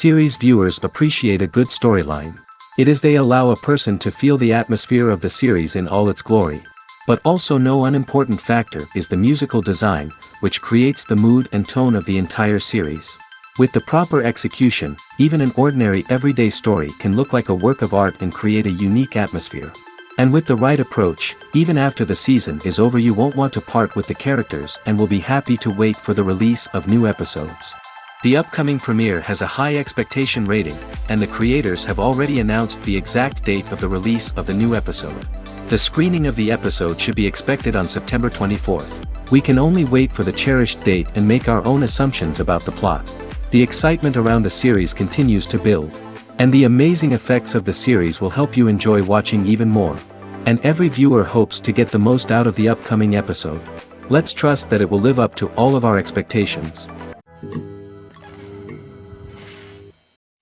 Series viewers appreciate a good storyline. It is they allow a person to feel the atmosphere of the series in all its glory. But also no unimportant factor is the musical design, which creates the mood and tone of the entire series. With the proper execution, even an ordinary everyday story can look like a work of art and create a unique atmosphere. And with the right approach, even after the season is over you won't want to part with the characters and will be happy to wait for the release of new episodes. The upcoming premiere has a high expectation rating, and the creators have already announced the exact date of the release of the new episode. The screening of the episode should be expected on September 24th. We can only wait for the cherished date and make our own assumptions about the plot. The excitement around the series continues to build. And the amazing effects of the series will help you enjoy watching even more. And every viewer hopes to get the most out of the upcoming episode. Let's trust that it will live up to all of our expectations.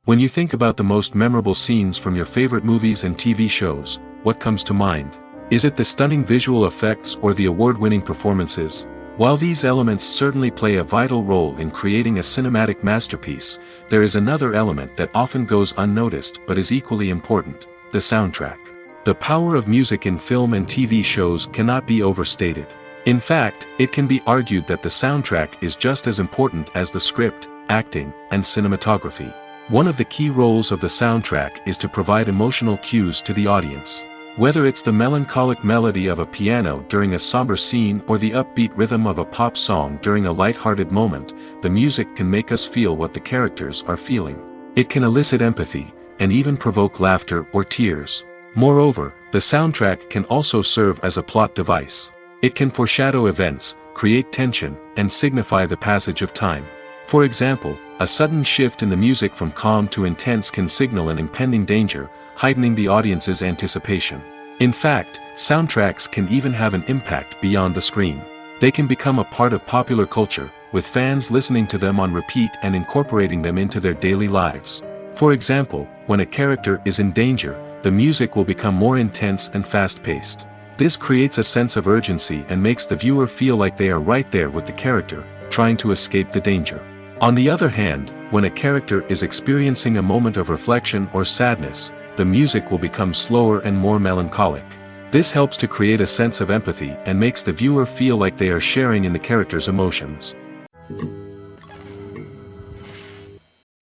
When you think about the most memorable scenes from your favorite movies and TV shows, what comes to mind? Is it the stunning visual effects or the award-winning performances? While these elements certainly play a vital role in creating a cinematic masterpiece, there is another element that often goes unnoticed but is equally important: the soundtrack. The power of music in film and TV shows cannot be overstated. In fact, it can be argued that the soundtrack is just as important as the script, acting, and cinematography. One of the key roles of the soundtrack is to provide emotional cues to the audience. Whether it's the melancholic melody of a piano during a somber scene or the upbeat rhythm of a pop song during a light-hearted moment, the music can make us feel what the characters are feeling. It can elicit empathy, and even provoke laughter or tears. Moreover, the soundtrack can also serve as a plot device. It can foreshadow events, create tension, and signify the passage of time. For example, a sudden shift in the music from calm to intense can signal an impending danger, heightening the audience's anticipation. In fact, soundtracks can even have an impact beyond the screen. They can become a part of popular culture, with fans listening to them on repeat and incorporating them into their daily lives. For example, when a character is in danger, the music will become more intense and fast-paced. This creates a sense of urgency and makes the viewer feel like they are right there with the character, trying to escape the danger. On the other hand, when a character is experiencing a moment of reflection or sadness, the music will become slower and more melancholic. This helps to create a sense of empathy and makes the viewer feel like they are sharing in the character's emotions.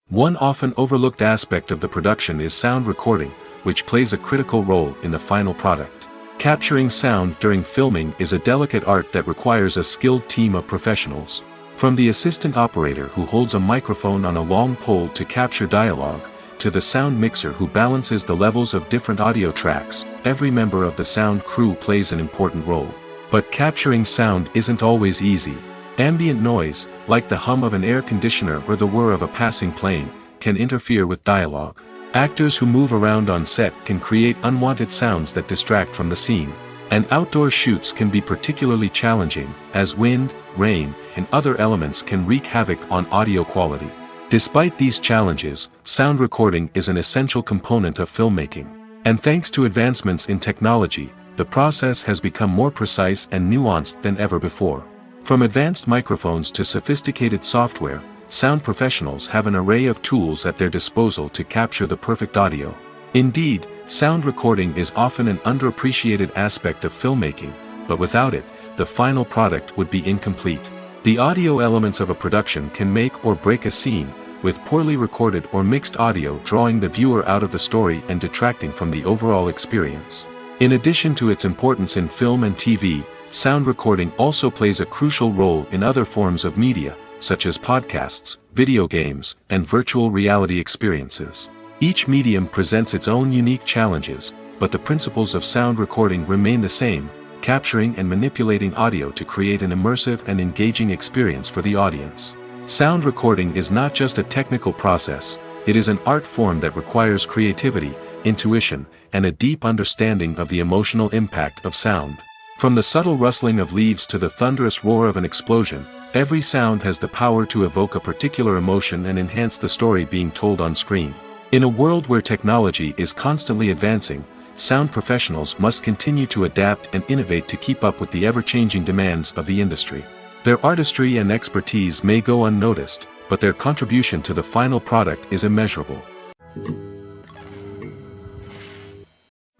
One often overlooked aspect of the production is sound recording, which plays a critical role in the final product. Capturing sound during filming is a delicate art that requires a skilled team of professionals. From the assistant operator who holds a microphone on a long pole to capture dialogue, to the sound mixer who balances the levels of different audio tracks, every member of the sound crew plays an important role. But capturing sound isn't always easy. Ambient noise, like the hum of an air conditioner or the whir of a passing plane, can interfere with dialogue. Actors who move around on set can create unwanted sounds that distract from the scene. And outdoor shoots can be particularly challenging, as wind, rain, and other elements can wreak havoc on audio quality. Despite these challenges, sound recording is an essential component of filmmaking. And thanks to advancements in technology, the process has become more precise and nuanced than ever before. From advanced microphones to sophisticated software, sound professionals have an array of tools at their disposal to capture the perfect audio. Indeed, sound recording is often an underappreciated aspect of filmmaking, but without it, the final product would be incomplete. The audio elements of a production can make or break a scene, with poorly recorded or mixed audio drawing the viewer out of the story and detracting from the overall experience. In addition to its importance in film and TV, sound recording also plays a crucial role in other forms of media, such as podcasts, video games, and virtual reality experiences. Each medium presents its own unique challenges, but the principles of sound recording remain the same: capturing and manipulating audio to create an immersive and engaging experience for the audience. Sound recording is not just a technical process, it is an art form that requires creativity, intuition, and a deep understanding of the emotional impact of sound. From the subtle rustling of leaves to the thunderous roar of an explosion, every sound has the power to evoke a particular emotion and enhance the story being told on screen. In a world where technology is constantly advancing, sound professionals must continue to adapt and innovate to keep up with the ever-changing demands of the industry. Their artistry and expertise may go unnoticed, but their contribution to the final product is immeasurable.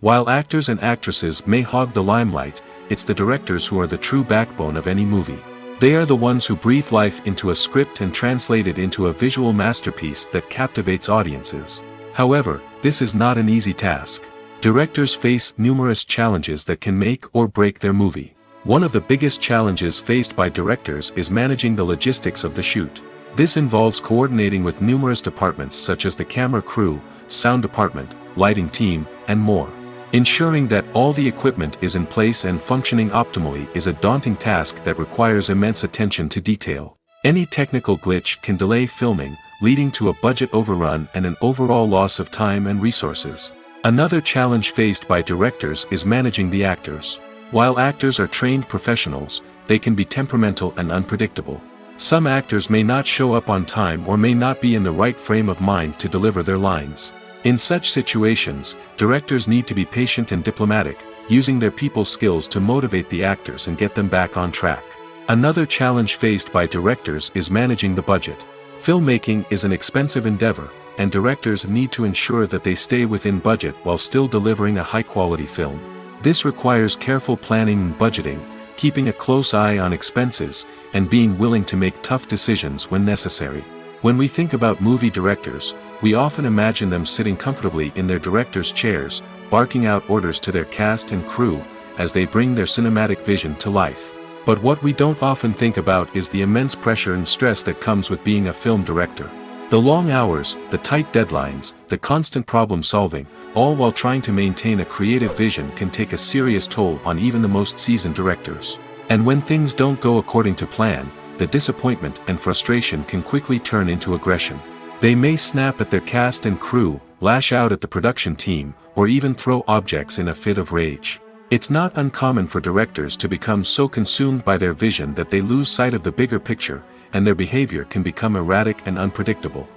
While actors and actresses may hog the limelight, it's the directors who are the true backbone of any movie. They are the ones who breathe life into a script and translate it into a visual masterpiece that captivates audiences. However, this is not an easy task. Directors face numerous challenges that can make or break their movie. One of the biggest challenges faced by directors is managing the logistics of the shoot. This involves coordinating with numerous departments such as the camera crew, sound department, lighting team, and more. Ensuring that all the equipment is in place and functioning optimally is a daunting task that requires immense attention to detail. Any technical glitch can delay filming, leading to a budget overrun and an overall loss of time and resources. Another challenge faced by directors is managing the actors. While actors are trained professionals, they can be temperamental and unpredictable. Some actors may not show up on time or may not be in the right frame of mind to deliver their lines. In such situations, directors need to be patient and diplomatic, using their people skills to motivate the actors and get them back on track. Another challenge faced by directors is managing the budget. Filmmaking is an expensive endeavor, and directors need to ensure that they stay within budget while still delivering a high-quality film. This requires careful planning and budgeting, keeping a close eye on expenses, and being willing to make tough decisions when necessary. When we think about movie directors, we often imagine them sitting comfortably in their director's chairs, barking out orders to their cast and crew, as they bring their cinematic vision to life. But what we don't often think about is the immense pressure and stress that comes with being a film director. The long hours, the tight deadlines, the constant problem solving, all while trying to maintain a creative vision can take a serious toll on even the most seasoned directors. And when things don't go according to plan, the disappointment and frustration can quickly turn into aggression. They may snap at their cast and crew, lash out at the production team, or even throw objects in a fit of rage. It's not uncommon for directors to become so consumed by their vision that they lose sight of the bigger picture, and their behavior can become erratic and unpredictable.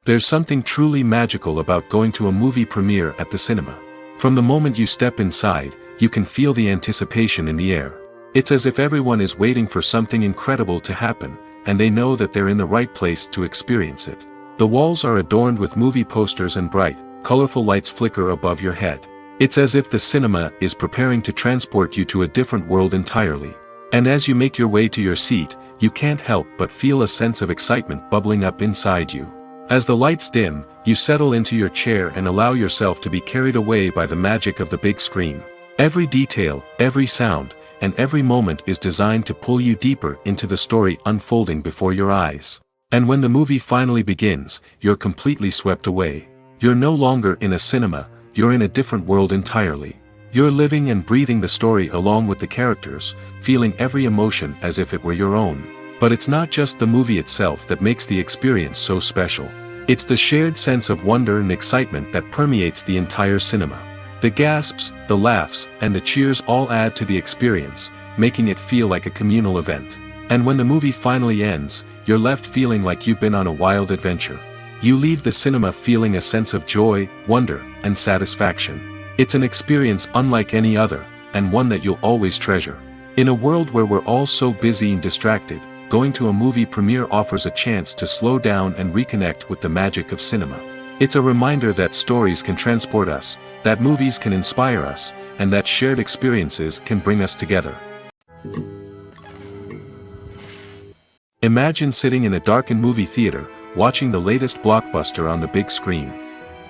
There's something truly magical about going to a movie premiere at the cinema. From the moment you step inside, you can feel the anticipation in the air. It's as if everyone is waiting for something incredible to happen, and they know that they're in the right place to experience it. The walls are adorned with movie posters and bright, colorful lights flicker above your head. It's as if the cinema is preparing to transport you to a different world entirely. And as you make your way to your seat, you can't help but feel a sense of excitement bubbling up inside you. As the lights dim, you settle into your chair and allow yourself to be carried away by the magic of the big screen. Every detail, every sound, and every moment is designed to pull you deeper into the story unfolding before your eyes. And when the movie finally begins, you're completely swept away. You're no longer in a cinema, you're in a different world entirely. You're living and breathing the story along with the characters, feeling every emotion as if it were your own. But it's not just the movie itself that makes the experience so special. It's the shared sense of wonder and excitement that permeates the entire cinema. The gasps, the laughs, and the cheers all add to the experience, making it feel like a communal event. And when the movie finally ends, you're left feeling like you've been on a wild adventure. You leave the cinema feeling a sense of joy, wonder, and satisfaction. It's an experience unlike any other, and one that you'll always treasure. In a world where we're all so busy and distracted, going to a movie premiere offers a chance to slow down and reconnect with the magic of cinema. It's a reminder that stories can transport us, that movies can inspire us, and that shared experiences can bring us together. Imagine sitting in a darkened movie theater, watching the latest blockbuster on the big screen.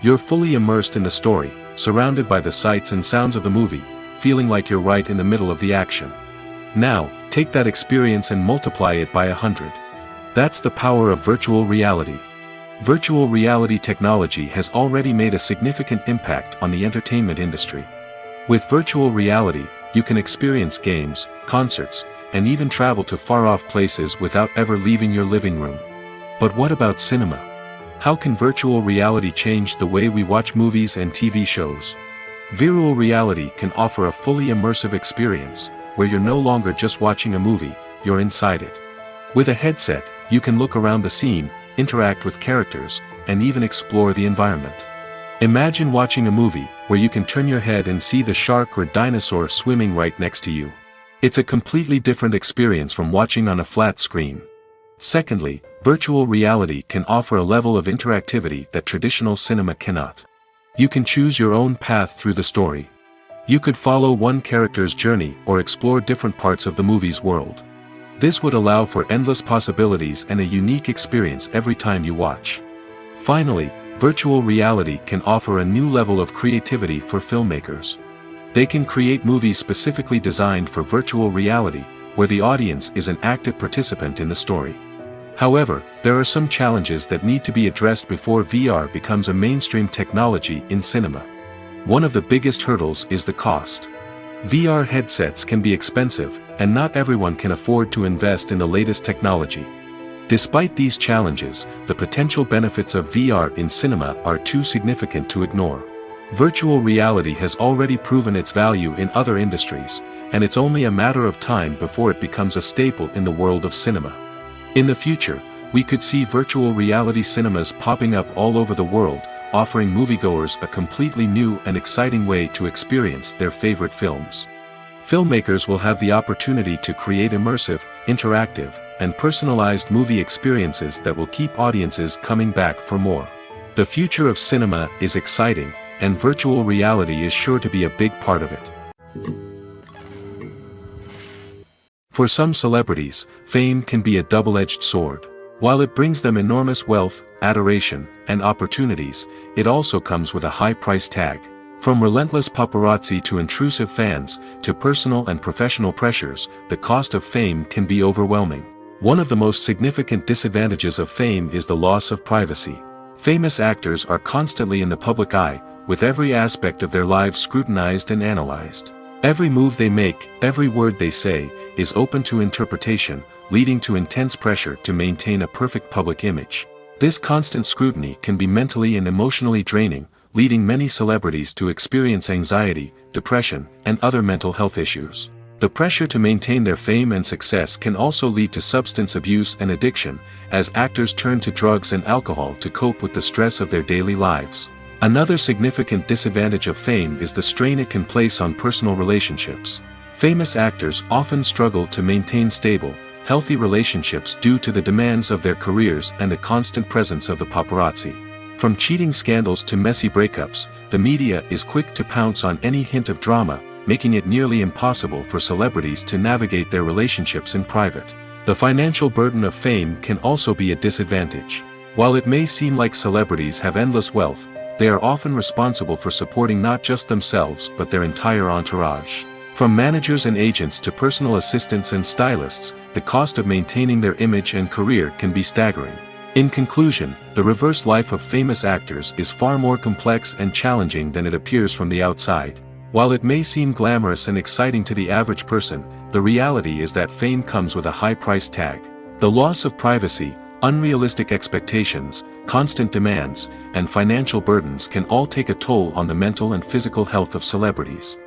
You're fully immersed in the story, surrounded by the sights and sounds of the movie, feeling like you're right in the middle of the action. Now, take that experience and multiply it by 100. That's the power of virtual reality. Virtual reality technology has already made a significant impact on the entertainment industry. With virtual reality, you can experience games, concerts, and even travel to far-off places without ever leaving your living room. But what about cinema? How can virtual reality change the way we watch movies and TV shows? Virtual reality can offer a fully immersive experience, where you're no longer just watching a movie, you're inside it. With a headset, you can look around the scene, interact with characters, and even explore the environment. Imagine watching a movie where you can turn your head and see the shark or dinosaur swimming right next to you. It's a completely different experience from watching on a flat screen. Secondly, virtual reality can offer a level of interactivity that traditional cinema cannot. You can choose your own path through the story. You could follow one character's journey or explore different parts of the movie's world. This would allow for endless possibilities and a unique experience every time you watch. Finally, virtual reality can offer a new level of creativity for filmmakers. They can create movies specifically designed for virtual reality, where the audience is an active participant in the story. However, there are some challenges that need to be addressed before VR becomes a mainstream technology in cinema. One of the biggest hurdles is the cost. VR headsets can be expensive, and not everyone can afford to invest in the latest technology. Despite these challenges, the potential benefits of VR in cinema are too significant to ignore. Virtual reality has already proven its value in other industries, and it's only a matter of time before it becomes a staple in the world of cinema. In the future, we could see virtual reality cinemas popping up all over the world, offering moviegoers a completely new and exciting way to experience their favorite films. Filmmakers will have the opportunity to create immersive, interactive, and personalized movie experiences that will keep audiences coming back for more. The future of cinema is exciting, and virtual reality is sure to be a big part of it. For some celebrities, fame can be a double-edged sword. While it brings them enormous wealth, adoration, and opportunities, it also comes with a high price tag. From relentless paparazzi to intrusive fans, to personal and professional pressures, the cost of fame can be overwhelming. One of the most significant disadvantages of fame is the loss of privacy. Famous actors are constantly in the public eye, with every aspect of their lives scrutinized and analyzed. Every move they make, every word they say, is open to interpretation, leading to intense pressure to maintain a perfect public image. This constant scrutiny can be mentally and emotionally draining, leading many celebrities to experience anxiety, depression, and other mental health issues. The pressure to maintain their fame and success can also lead to substance abuse and addiction, as actors turn to drugs and alcohol to cope with the stress of their daily lives. Another significant disadvantage of fame is the strain it can place on personal relationships. Famous actors often struggle to maintain stable, healthy relationships due to the demands of their careers and the constant presence of the paparazzi. From cheating scandals to messy breakups, the media is quick to pounce on any hint of drama, making it nearly impossible for celebrities to navigate their relationships in private. The financial burden of fame can also be a disadvantage. While it may seem like celebrities have endless wealth, they are often responsible for supporting not just themselves but their entire entourage. From managers and agents to personal assistants and stylists, the cost of maintaining their image and career can be staggering. In conclusion, the reverse life of famous actors is far more complex and challenging than it appears from the outside. While it may seem glamorous and exciting to the average person, the reality is that fame comes with a high price tag. The loss of privacy, unrealistic expectations, constant demands, and financial burdens can all take a toll on the mental and physical health of celebrities.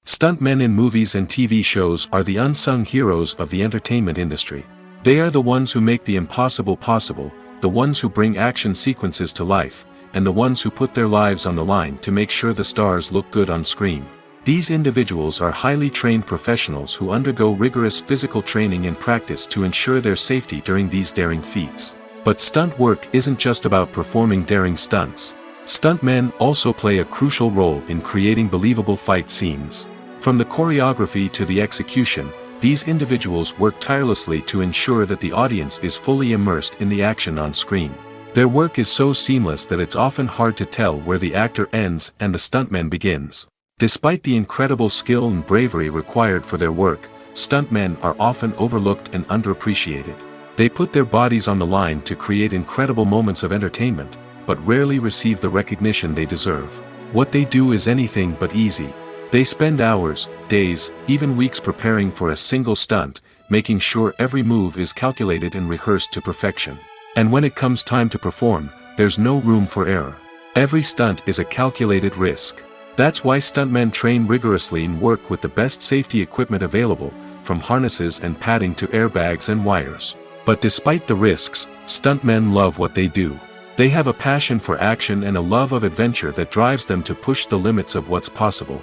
Stuntmen in movies and TV shows are the unsung heroes of the entertainment industry. They are the ones who make the impossible possible, the ones who bring action sequences to life, and the ones who put their lives on the line to make sure the stars look good on screen. These individuals are highly trained professionals who undergo rigorous physical training and practice to ensure their safety during these daring feats. But stunt work isn't just about performing daring stunts. Stuntmen also play a crucial role in creating believable fight scenes. From the choreography to the execution, these individuals work tirelessly to ensure that the audience is fully immersed in the action on screen. Their work is so seamless that it's often hard to tell where the actor ends and the stuntman begins. Despite the incredible skill and bravery required for their work, stuntmen are often overlooked and underappreciated. They put their bodies on the line to create incredible moments of entertainment, but rarely receive the recognition they deserve. What they do is anything but easy. They spend hours, days, even weeks preparing for a single stunt, making sure every move is calculated and rehearsed to perfection. And when it comes time to perform, there's no room for error. Every stunt is a calculated risk. That's why stuntmen train rigorously and work with the best safety equipment available, from harnesses and padding to airbags and wires. But despite the risks, stuntmen love what they do. They have a passion for action and a love of adventure that drives them to push the limits of what's possible.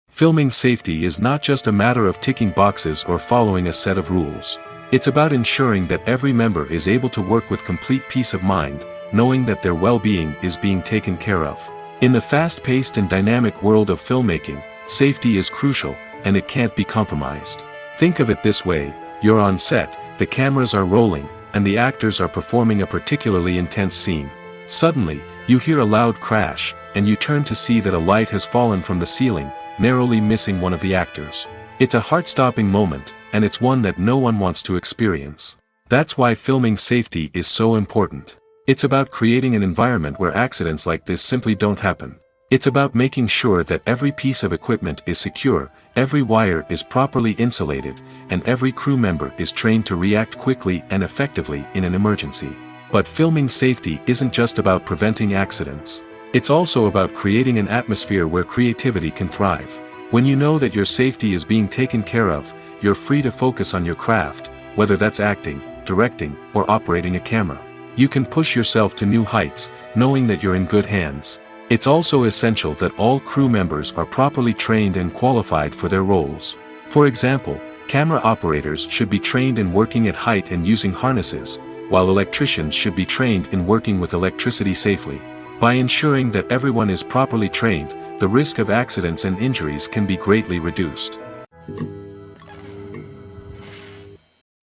Filming safety is not just a matter of ticking boxes or following a set of rules. It's about ensuring that every member is able to work with complete peace of mind, knowing that their well-being is being taken care of. In the fast-paced and dynamic world of filmmaking, safety is crucial, and it can't be compromised. Think of it this way: you're on set, the cameras are rolling, and the actors are performing a particularly intense scene. Suddenly, you hear a loud crash, and you turn to see that a light has fallen from the ceiling, narrowly missing one of the actors. It's a heart-stopping moment, and it's one that no one wants to experience. That's why filming safety is so important. It's about creating an environment where accidents like this simply don't happen. It's about making sure that every piece of equipment is secure, every wire is properly insulated, and every crew member is trained to react quickly and effectively in an emergency. But filming safety isn't just about preventing accidents. It's also about creating an atmosphere where creativity can thrive. When you know that your safety is being taken care of, you're free to focus on your craft, whether that's acting, directing, or operating a camera. You can push yourself to new heights, knowing that you're in good hands. It's also essential that all crew members are properly trained and qualified for their roles. For example, camera operators should be trained in working at height and using harnesses, while electricians should be trained in working with electricity safely. By ensuring that everyone is properly trained, the risk of accidents and injuries can be greatly reduced.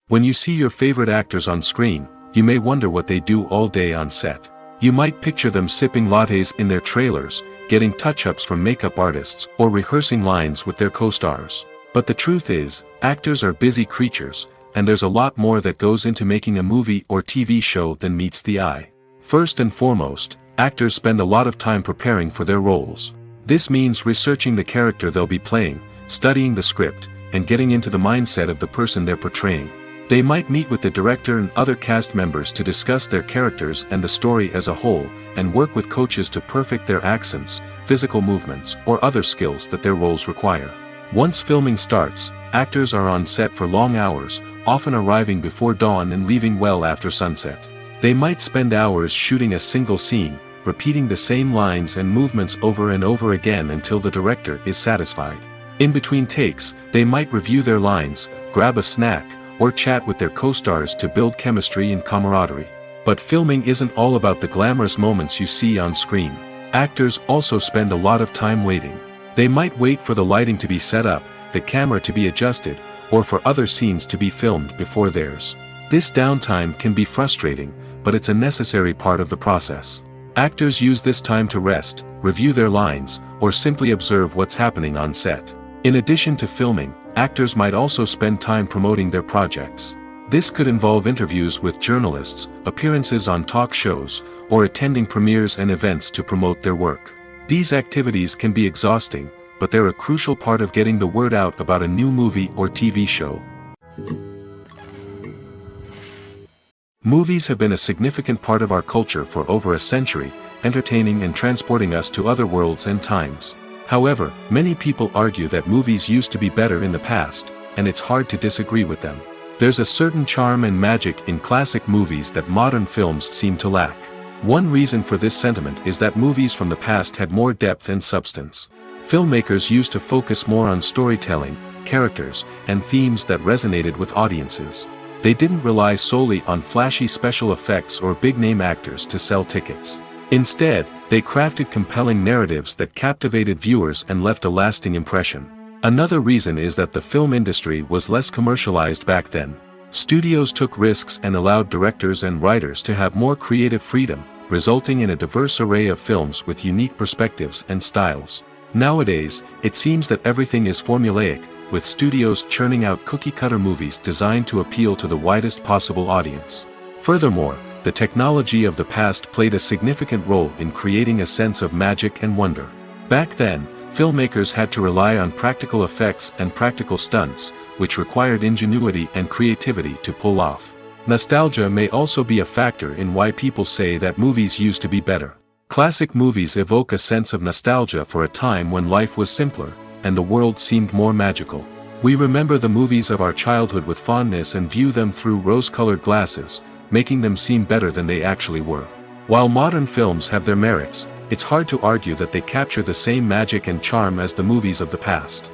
When you see your favorite actors on screen, you may wonder what they do all day on set. You might picture them sipping lattes in their trailers, getting touch-ups from makeup artists, or rehearsing lines with their co-stars. But the truth is, actors are busy creatures, and there's a lot more that goes into making a movie or TV show than meets the eye. First and foremost, actors spend a lot of time preparing for their roles. This means researching the character they'll be playing, studying the script, and getting into the mindset of the person they're portraying. They might meet with the director and other cast members to discuss their characters and the story as a whole, and work with coaches to perfect their accents, physical movements, or other skills that their roles require. Once filming starts, actors are on set for long hours, often arriving before dawn and leaving well after sunset. They might spend hours shooting a single scene, repeating the same lines and movements over and over again until the director is satisfied. In between takes, they might review their lines, grab a snack, or chat with their co-stars to build chemistry and camaraderie. But filming isn't all about the glamorous moments you see on screen. Actors also spend a lot of time waiting. They might wait for the lighting to be set up, the camera to be adjusted, or for other scenes to be filmed before theirs. This downtime can be frustrating, but it's a necessary part of the process. Actors use this time to rest, review their lines, or simply observe what's happening on set. In addition to filming, actors might also spend time promoting their projects. This could involve interviews with journalists, appearances on talk shows, or attending premieres and events to promote their work. These activities can be exhausting, but they're a crucial part of getting the word out about a new movie or TV show. Movies have been a significant part of our culture for over a century, entertaining and transporting us to other worlds and times. However, many people argue that movies used to be better in the past, and it's hard to disagree with them. There's a certain charm and magic in classic movies that modern films seem to lack. One reason for this sentiment is that movies from the past had more depth and substance. Filmmakers used to focus more on storytelling, characters, and themes that resonated with audiences. They didn't rely solely on flashy special effects or big-name actors to sell tickets. Instead, they crafted compelling narratives that captivated viewers and left a lasting impression. Another reason is that the film industry was less commercialized back then. Studios took risks and allowed directors and writers to have more creative freedom, resulting in a diverse array of films with unique perspectives and styles. Nowadays, it seems that everything is formulaic, with studios churning out cookie-cutter movies designed to appeal to the widest possible audience. Furthermore, the technology of the past played a significant role in creating a sense of magic and wonder. Back then, filmmakers had to rely on practical effects and practical stunts, which required ingenuity and creativity to pull off. Nostalgia may also be a factor in why people say that movies used to be better. Classic movies evoke a sense of nostalgia for a time when life was simpler, and the world seemed more magical. We remember the movies of our childhood with fondness and view them through rose-colored glasses, making them seem better than they actually were. While modern films have their merits, it's hard to argue that they capture the same magic and charm as the movies of the past.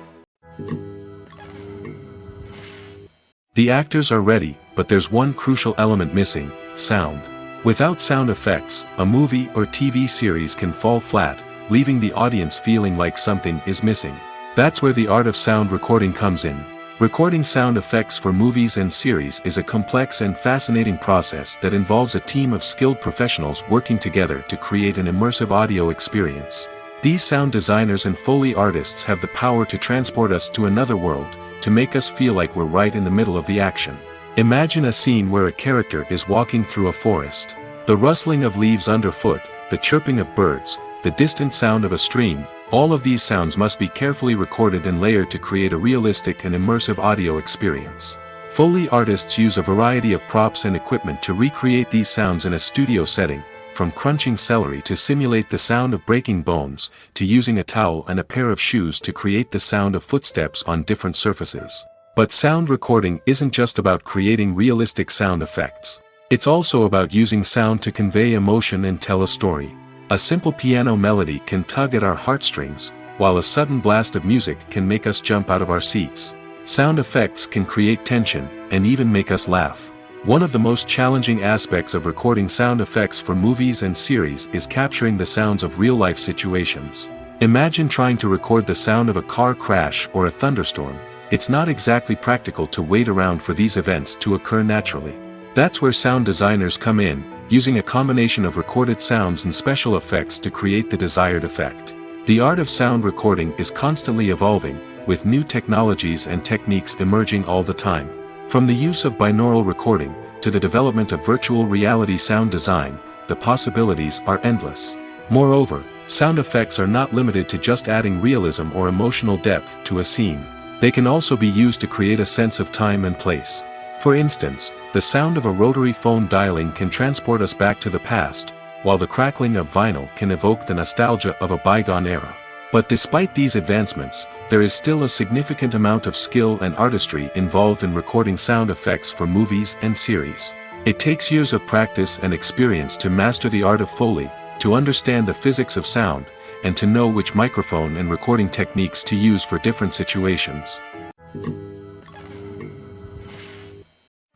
The actors are ready, but there's one crucial element missing: sound. Without sound effects, a movie or TV series can fall flat, leaving the audience feeling like something is missing. That's where the art of sound recording comes in. Recording sound effects for movies and series is a complex and fascinating process that involves a team of skilled professionals working together to create an immersive audio experience. These sound designers and Foley artists have the power to transport us to another world, to make us feel like we're right in the middle of the action. Imagine a scene where a character is walking through a forest. The rustling of leaves underfoot, the chirping of birds, the distant sound of a stream, all of these sounds must be carefully recorded and layered to create a realistic and immersive audio experience. Foley artists use a variety of props and equipment to recreate these sounds in a studio setting, from crunching celery to simulate the sound of breaking bones, to using a towel and a pair of shoes to create the sound of footsteps on different surfaces. But sound recording isn't just about creating realistic sound effects. It's also about using sound to convey emotion and tell a story. A simple piano melody can tug at our heartstrings, while a sudden blast of music can make us jump out of our seats. Sound effects can create tension, and even make us laugh. One of the most challenging aspects of recording sound effects for movies and series is capturing the sounds of real-life situations. Imagine trying to record the sound of a car crash or a thunderstorm. It's not exactly practical to wait around for these events to occur naturally. That's where sound designers come in, using a combination of recorded sounds and special effects to create the desired effect. The art of sound recording is constantly evolving, with new technologies and techniques emerging all the time. From the use of binaural recording, to the development of virtual reality sound design, the possibilities are endless. Moreover, sound effects are not limited to just adding realism or emotional depth to a scene. They can also be used to create a sense of time and place. For instance, the sound of a rotary phone dialing can transport us back to the past, while the crackling of vinyl can evoke the nostalgia of a bygone era. But despite these advancements, there is still a significant amount of skill and artistry involved in recording sound effects for movies and series. It takes years of practice and experience to master the art of Foley, to understand the physics of sound, and to know which microphone and recording techniques to use for different situations.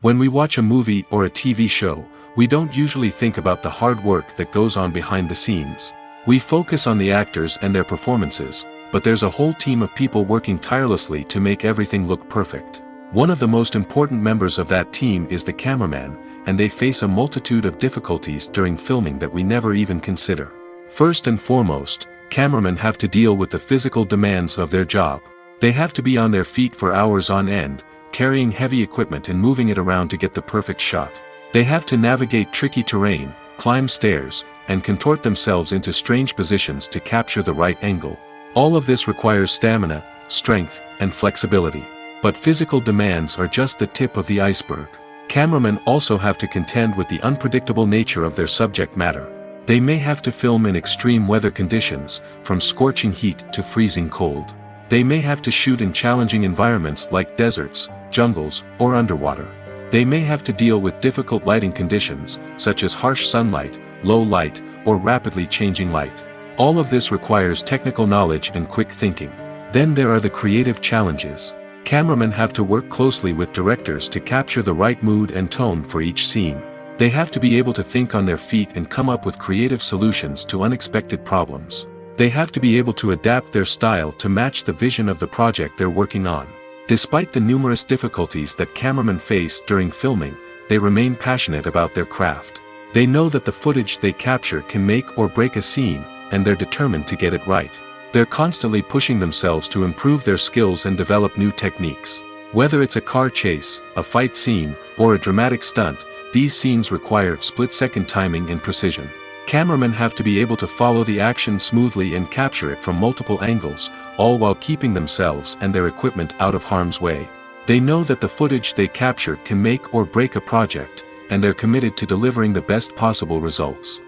When we watch a movie or a TV show, we don't usually think about the hard work that goes on behind the scenes. We focus on the actors and their performances, but there's a whole team of people working tirelessly to make everything look perfect. One of the most important members of that team is the cameraman, and they face a multitude of difficulties during filming that we never even consider. First and foremost, cameramen have to deal with the physical demands of their job. They have to be on their feet for hours on end, carrying heavy equipment and moving it around to get the perfect shot. They have to navigate tricky terrain, climb stairs, and contort themselves into strange positions to capture the right angle. All of this requires stamina, strength, and flexibility. But physical demands are just the tip of the iceberg. Cameramen also have to contend with the unpredictable nature of their subject matter. They may have to film in extreme weather conditions, from scorching heat to freezing cold. They may have to shoot in challenging environments like deserts, jungles, or underwater. They may have to deal with difficult lighting conditions, such as harsh sunlight, low light, or rapidly changing light. All of this requires technical knowledge and quick thinking. Then there are the creative challenges. Cameramen have to work closely with directors to capture the right mood and tone for each scene. They have to be able to think on their feet and come up with creative solutions to unexpected problems. They have to be able to adapt their style to match the vision of the project they're working on. Despite the numerous difficulties that cameramen face during filming, they remain passionate about their craft. They know that the footage they capture can make or break a scene, and they're determined to get it right. They're constantly pushing themselves to improve their skills and develop new techniques. Whether it's a car chase, a fight scene, or a dramatic stunt, these scenes require split-second timing and precision. Cameramen have to be able to follow the action smoothly and capture it from multiple angles, all while keeping themselves and their equipment out of harm's way. They know that the footage they capture can make or break a project, and they're committed to delivering the best possible results.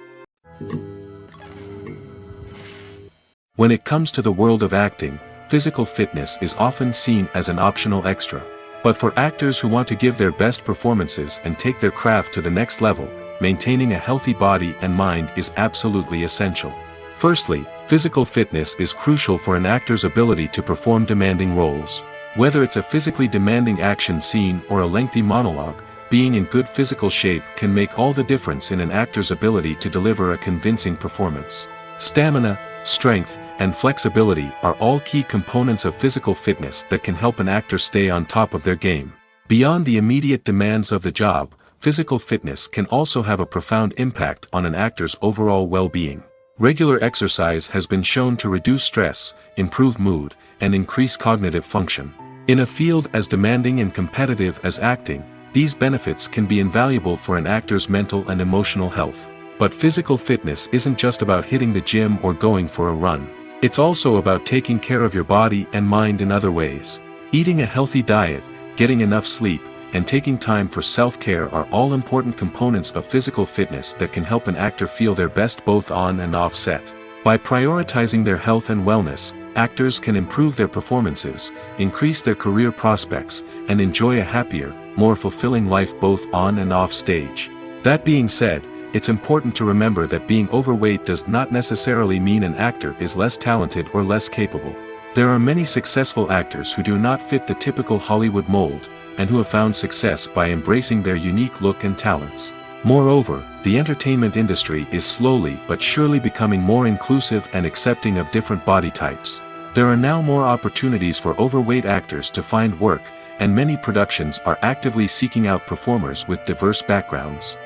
When it comes to the world of acting, physical fitness is often seen as an optional extra. But for actors who want to give their best performances and take their craft to the next level, maintaining a healthy body and mind is absolutely essential. Firstly, physical fitness is crucial for an actor's ability to perform demanding roles. Whether it's a physically demanding action scene or a lengthy monologue, being in good physical shape can make all the difference in an actor's ability to deliver a convincing performance. Stamina, strength, and flexibility are all key components of physical fitness that can help an actor stay on top of their game. Beyond the immediate demands of the job, physical fitness can also have a profound impact on an actor's overall well-being. Regular exercise has been shown to reduce stress, improve mood, and increase cognitive function. In a field as demanding and competitive as acting, these benefits can be invaluable for an actor's mental and emotional health. But physical fitness isn't just about hitting the gym or going for a run. It's also about taking care of your body and mind in other ways. Eating a healthy diet, getting enough sleep, and taking time for self-care are all important components of physical fitness that can help an actor feel their best both on and off set. By prioritizing their health and wellness, actors can improve their performances, increase their career prospects, and enjoy a happier, more fulfilling life both on and off stage. That being said, it's important to remember that being overweight does not necessarily mean an actor is less talented or less capable. There are many successful actors who do not fit the typical Hollywood mold, and who have found success by embracing their unique look and talents. Moreover, the entertainment industry is slowly but surely becoming more inclusive and accepting of different body types. There are now more opportunities for overweight actors to find work, and many productions are actively seeking out performers with diverse backgrounds.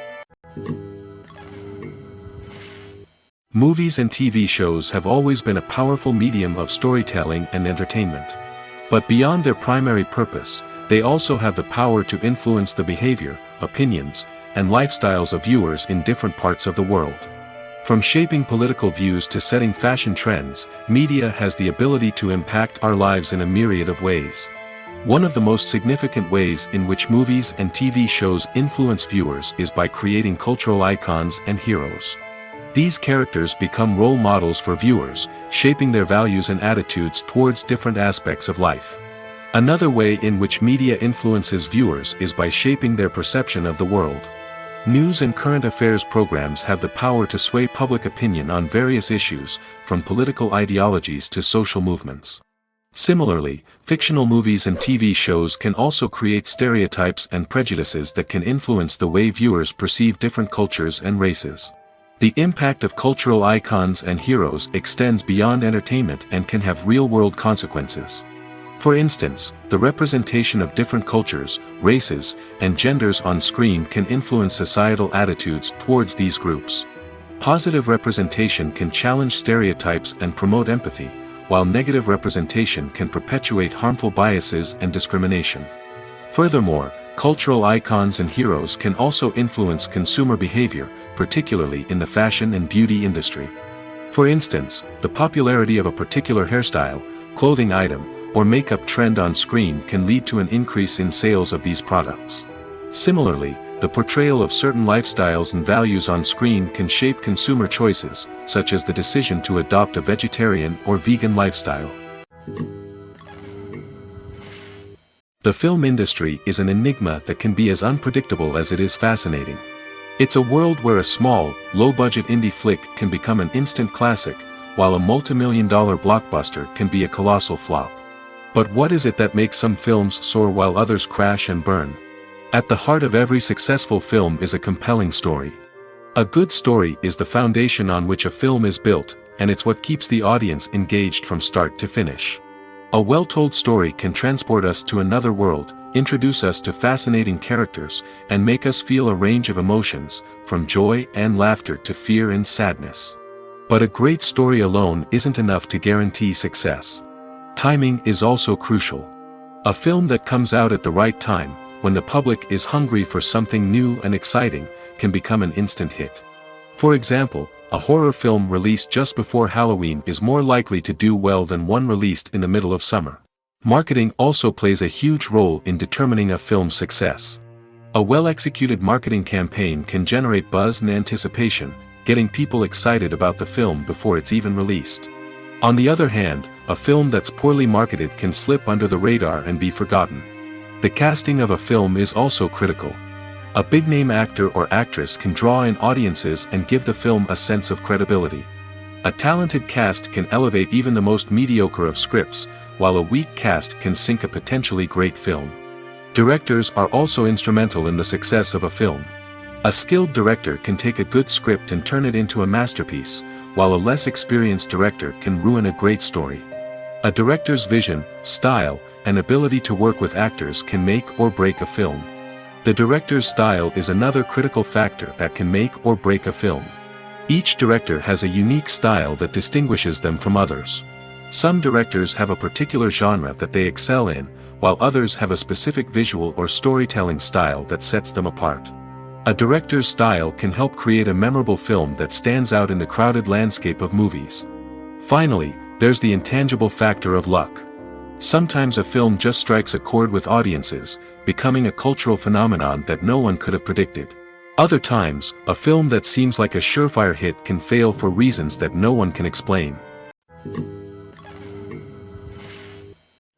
Movies and TV shows have always been a powerful medium of storytelling and entertainment. But beyond their primary purpose, they also have the power to influence the behavior, opinions, and lifestyles of viewers in different parts of the world. From shaping political views to setting fashion trends, media has the ability to impact our lives in a myriad of ways. One of the most significant ways in which movies and TV shows influence viewers is by creating cultural icons and heroes. These characters become role models for viewers, shaping their values and attitudes towards different aspects of life. Another way in which media influences viewers is by shaping their perception of the world. News and current affairs programs have the power to sway public opinion on various issues, from political ideologies to social movements. Similarly, fictional movies and TV shows can also create stereotypes and prejudices that can influence the way viewers perceive different cultures and races. The impact of cultural icons and heroes extends beyond entertainment and can have real-world consequences. For instance, the representation of different cultures, races, and genders on screen can influence societal attitudes towards these groups. Positive representation can challenge stereotypes and promote empathy, while negative representation can perpetuate harmful biases and discrimination. Furthermore, cultural icons and heroes can also influence consumer behavior, particularly in the fashion and beauty industry. For instance, the popularity of a particular hairstyle, clothing item, or makeup trend on screen can lead to an increase in sales of these products. Similarly, the portrayal of certain lifestyles and values on screen can shape consumer choices, such as the decision to adopt a vegetarian or vegan lifestyle. The film industry is an enigma that can be as unpredictable as it is fascinating. It's a world where a small, low-budget indie flick can become an instant classic, while a multi-million-dollar blockbuster can be a colossal flop. But what is it that makes some films soar while others crash and burn? At the heart of every successful film is a compelling story. A good story is the foundation on which a film is built, and it's what keeps the audience engaged from start to finish. A well-told story can transport us to another world, introduce us to fascinating characters, and make us feel a range of emotions, from joy and laughter to fear and sadness. But a great story alone isn't enough to guarantee success. Timing is also crucial. A film that comes out at the right time, when the public is hungry for something new and exciting, can become an instant hit. For example, a horror film released just before Halloween is more likely to do well than one released in the middle of summer. Marketing also plays a huge role in determining a film's success. A well-executed marketing campaign can generate buzz and anticipation, getting people excited about the film before it's even released. On the other hand, a film that's poorly marketed can slip under the radar and be forgotten. The casting of a film is also critical. A big-name actor or actress can draw in audiences and give the film a sense of credibility. A talented cast can elevate even the most mediocre of scripts, while a weak cast can sink a potentially great film. Directors are also instrumental in the success of a film. A skilled director can take a good script and turn it into a masterpiece, while a less experienced director can ruin a great story. A director's vision, style, and ability to work with actors can make or break a film. The director's style is another critical factor that can make or break a film. Each director has a unique style that distinguishes them from others. Some directors have a particular genre that they excel in, while others have a specific visual or storytelling style that sets them apart. A director's style can help create a memorable film that stands out in the crowded landscape of movies. Finally, there's the intangible factor of luck. Sometimes a film just strikes a chord with audiences, becoming a cultural phenomenon that no one could have predicted. Other times, a film that seems like a surefire hit can fail for reasons that no one can explain.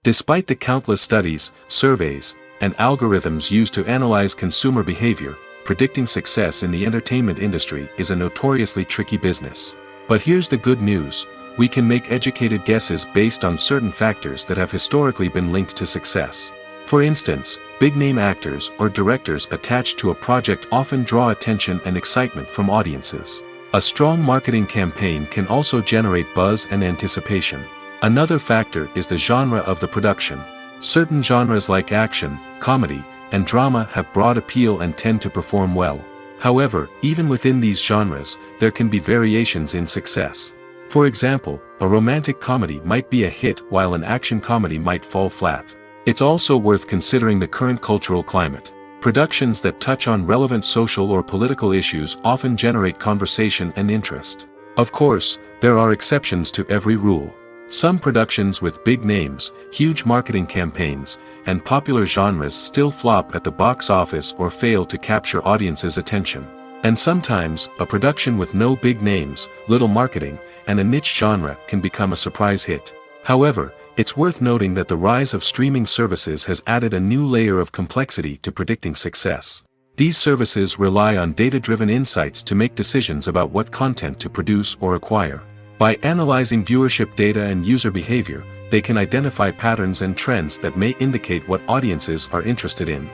Despite the countless studies, surveys, and algorithms used to analyze consumer behavior, predicting success in the entertainment industry is a notoriously tricky business. But here's the good news: we can make educated guesses based on certain factors that have historically been linked to success. For instance, big-name actors or directors attached to a project often draw attention and excitement from audiences. A strong marketing campaign can also generate buzz and anticipation. Another factor is the genre of the production. Certain genres like action, comedy, and drama have broad appeal and tend to perform well. However, even within these genres, there can be variations in success. For example, a romantic comedy might be a hit while an action comedy might fall flat. It's also worth considering the current cultural climate. Productions that touch on relevant social or political issues often generate conversation and interest. Of course, there are exceptions to every rule. Some productions with big names, huge marketing campaigns, and popular genres still flop at the box office or fail to capture audiences' attention. And sometimes, a production with no big names, little marketing, and a niche genre can become a surprise hit. However, it's worth noting that the rise of streaming services has added a new layer of complexity to predicting success. These services rely on data-driven insights to make decisions about what content to produce or acquire. By analyzing viewership data and user behavior, they can identify patterns and trends that may indicate what audiences are interested in.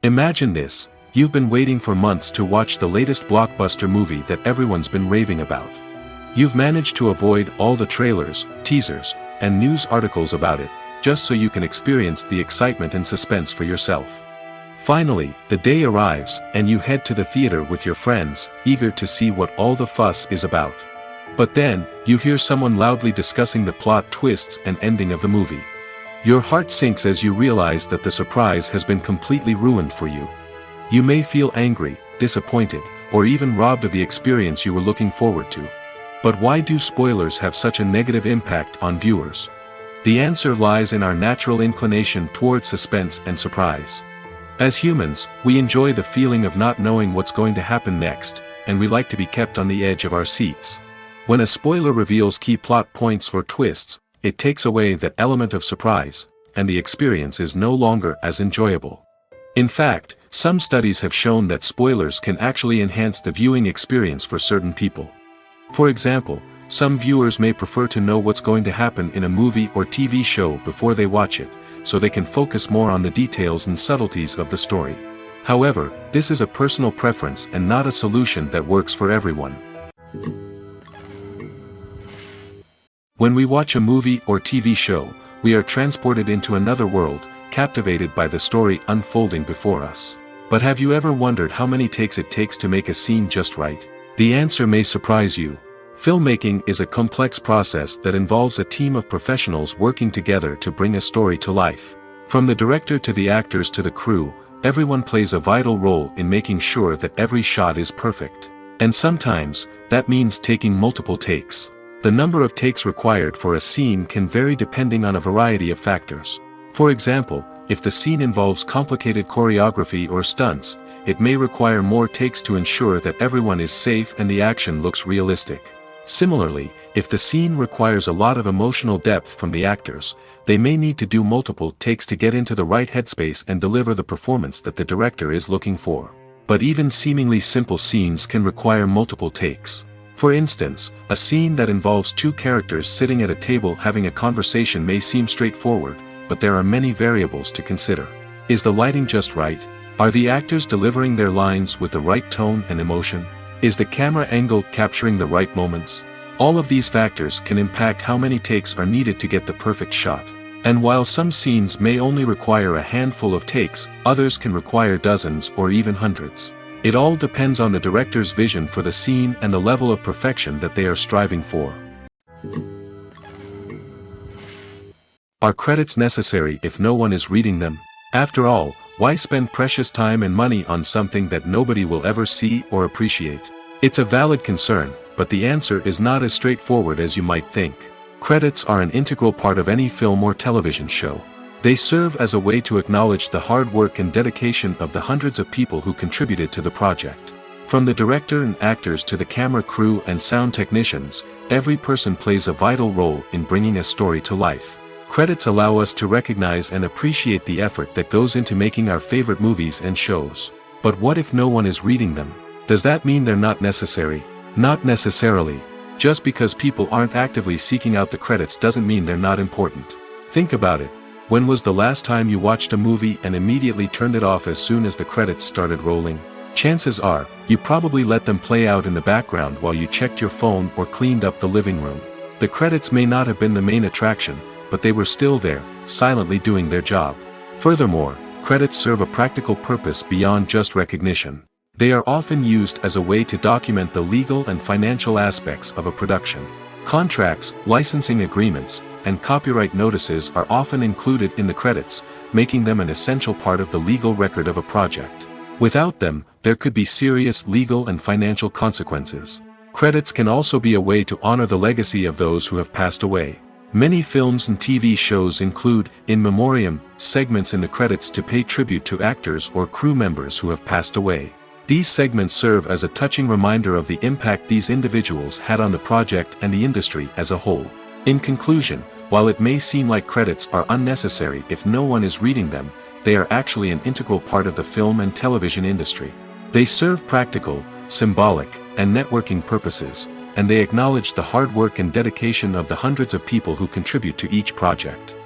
Imagine this: you've been waiting for months to watch the latest blockbuster movie that everyone's been raving about. You've managed to avoid all the trailers, teasers, and news articles about it, just so you can experience the excitement and suspense for yourself. Finally, the day arrives, and you head to the theater with your friends, eager to see what all the fuss is about. But then, you hear someone loudly discussing the plot twists and ending of the movie. Your heart sinks as you realize that the surprise has been completely ruined for you. You may feel angry, disappointed, or even robbed of the experience you were looking forward to. But why do spoilers have such a negative impact on viewers? The answer lies in our natural inclination towards suspense and surprise. As humans, we enjoy the feeling of not knowing what's going to happen next, and we like to be kept on the edge of our seats. When a spoiler reveals key plot points or twists, it takes away that element of surprise, and the experience is no longer as enjoyable. In fact, some studies have shown that spoilers can actually enhance the viewing experience for certain people. For example, some viewers may prefer to know what's going to happen in a movie or TV show before they watch it, so they can focus more on the details and subtleties of the story. However, this is a personal preference and not a solution that works for everyone. When we watch a movie or TV show, we are transported into another world, captivated by the story unfolding before us. But have you ever wondered how many takes it takes to make a scene just right? The answer may surprise you. Filmmaking is a complex process that involves a team of professionals working together to bring a story to life. From the director to the actors to the crew, everyone plays a vital role in making sure that every shot is perfect. And sometimes, that means taking multiple takes. The number of takes required for a scene can vary depending on a variety of factors. For example, if the scene involves complicated choreography or stunts, it may require more takes to ensure that everyone is safe and the action looks realistic. Similarly, if the scene requires a lot of emotional depth from the actors, they may need to do multiple takes to get into the right headspace and deliver the performance that the director is looking for. But even seemingly simple scenes can require multiple takes. For instance, a scene that involves two characters sitting at a table having a conversation may seem straightforward, but there are many variables to consider. Is the lighting just right? Are the actors delivering their lines with the right tone and emotion? Is the camera angle capturing the right moments? All of these factors can impact how many takes are needed to get the perfect shot. And while some scenes may only require a handful of takes, others can require dozens or even hundreds. It all depends on the director's vision for the scene and the level of perfection that they are striving for. Are credits necessary if no one is reading them? After all, why spend precious time and money on something that nobody will ever see or appreciate? It's a valid concern, but the answer is not as straightforward as you might think. Credits are an integral part of any film or television show. They serve as a way to acknowledge the hard work and dedication of the hundreds of people who contributed to the project. From the director and actors to the camera crew and sound technicians, every person plays a vital role in bringing a story to life. Credits allow us to recognize and appreciate the effort that goes into making our favorite movies and shows. But what if no one is reading them? Does that mean they're not necessary? Not necessarily. Just because people aren't actively seeking out the credits doesn't mean they're not important. Think about it. When was the last time you watched a movie and immediately turned it off as soon as the credits started rolling? Chances are, you probably let them play out in the background while you checked your phone or cleaned up the living room. The credits may not have been the main attraction, but they were still there, silently doing their job. Furthermore, credits serve a practical purpose beyond just recognition. They are often used as a way to document the legal and financial aspects of a production. Contracts, licensing agreements, and copyright notices are often included in the credits, making them an essential part of the legal record of a project. Without them, there could be serious legal and financial consequences. Credits can also be a way to honor the legacy of those who have passed away. Many films and TV shows include, in memoriam, segments in the credits to pay tribute to actors or crew members who have passed away. These segments serve as a touching reminder of the impact these individuals had on the project and the industry as a whole. In conclusion, while it may seem like credits are unnecessary if no one is reading them, they are actually an integral part of the film and television industry. They serve practical, symbolic, and networking purposes, and they acknowledge the hard work and dedication of the hundreds of people who contribute to each project.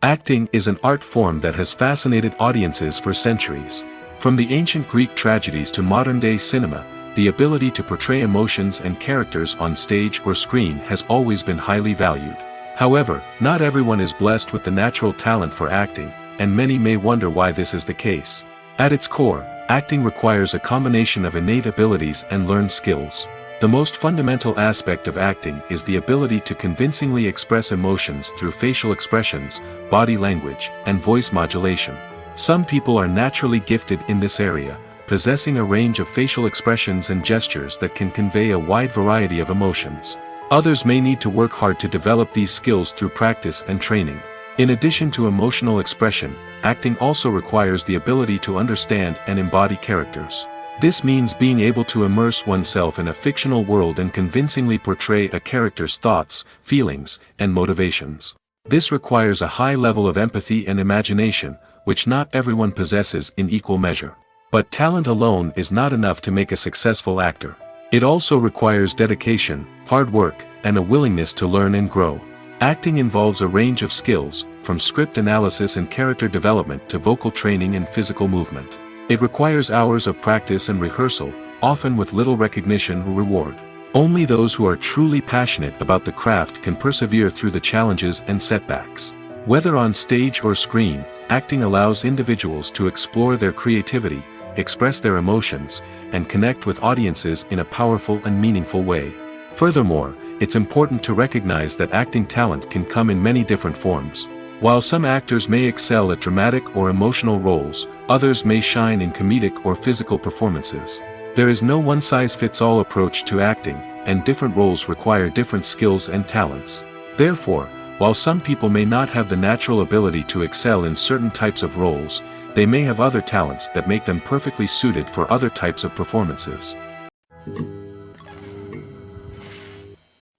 Acting is an art form that has fascinated audiences for centuries. From the ancient Greek tragedies to modern-day cinema, the ability to portray emotions and characters on stage or screen has always been highly valued. However, not everyone is blessed with the natural talent for acting, and many may wonder why this is the case. At its core, acting requires a combination of innate abilities and learned skills. The most fundamental aspect of acting is the ability to convincingly express emotions through facial expressions, body language, and voice modulation. Some people are naturally gifted in this area, possessing a range of facial expressions and gestures that can convey a wide variety of emotions. Others may need to work hard to develop these skills through practice and training. In addition to emotional expression, acting also requires the ability to understand and embody characters. This means being able to immerse oneself in a fictional world and convincingly portray a character's thoughts, feelings, and motivations. This requires a high level of empathy and imagination, which not everyone possesses in equal measure. But talent alone is not enough to make a successful actor. It also requires dedication, hard work, and a willingness to learn and grow. Acting involves a range of skills, from script analysis and character development to vocal training and physical movement. It requires hours of practice and rehearsal, often with little recognition or reward. Only those who are truly passionate about the craft can persevere through the challenges and setbacks. Whether on stage or screen, acting allows individuals to explore their creativity, express their emotions, and connect with audiences in a powerful and meaningful way. Furthermore, it's important to recognize that acting talent can come in many different forms. While some actors may excel at dramatic or emotional roles, others may shine in comedic or physical performances. There is no one-size-fits-all approach to acting, and different roles require different skills and talents. Therefore, while some people may not have the natural ability to excel in certain types of roles, they may have other talents that make them perfectly suited for other types of performances.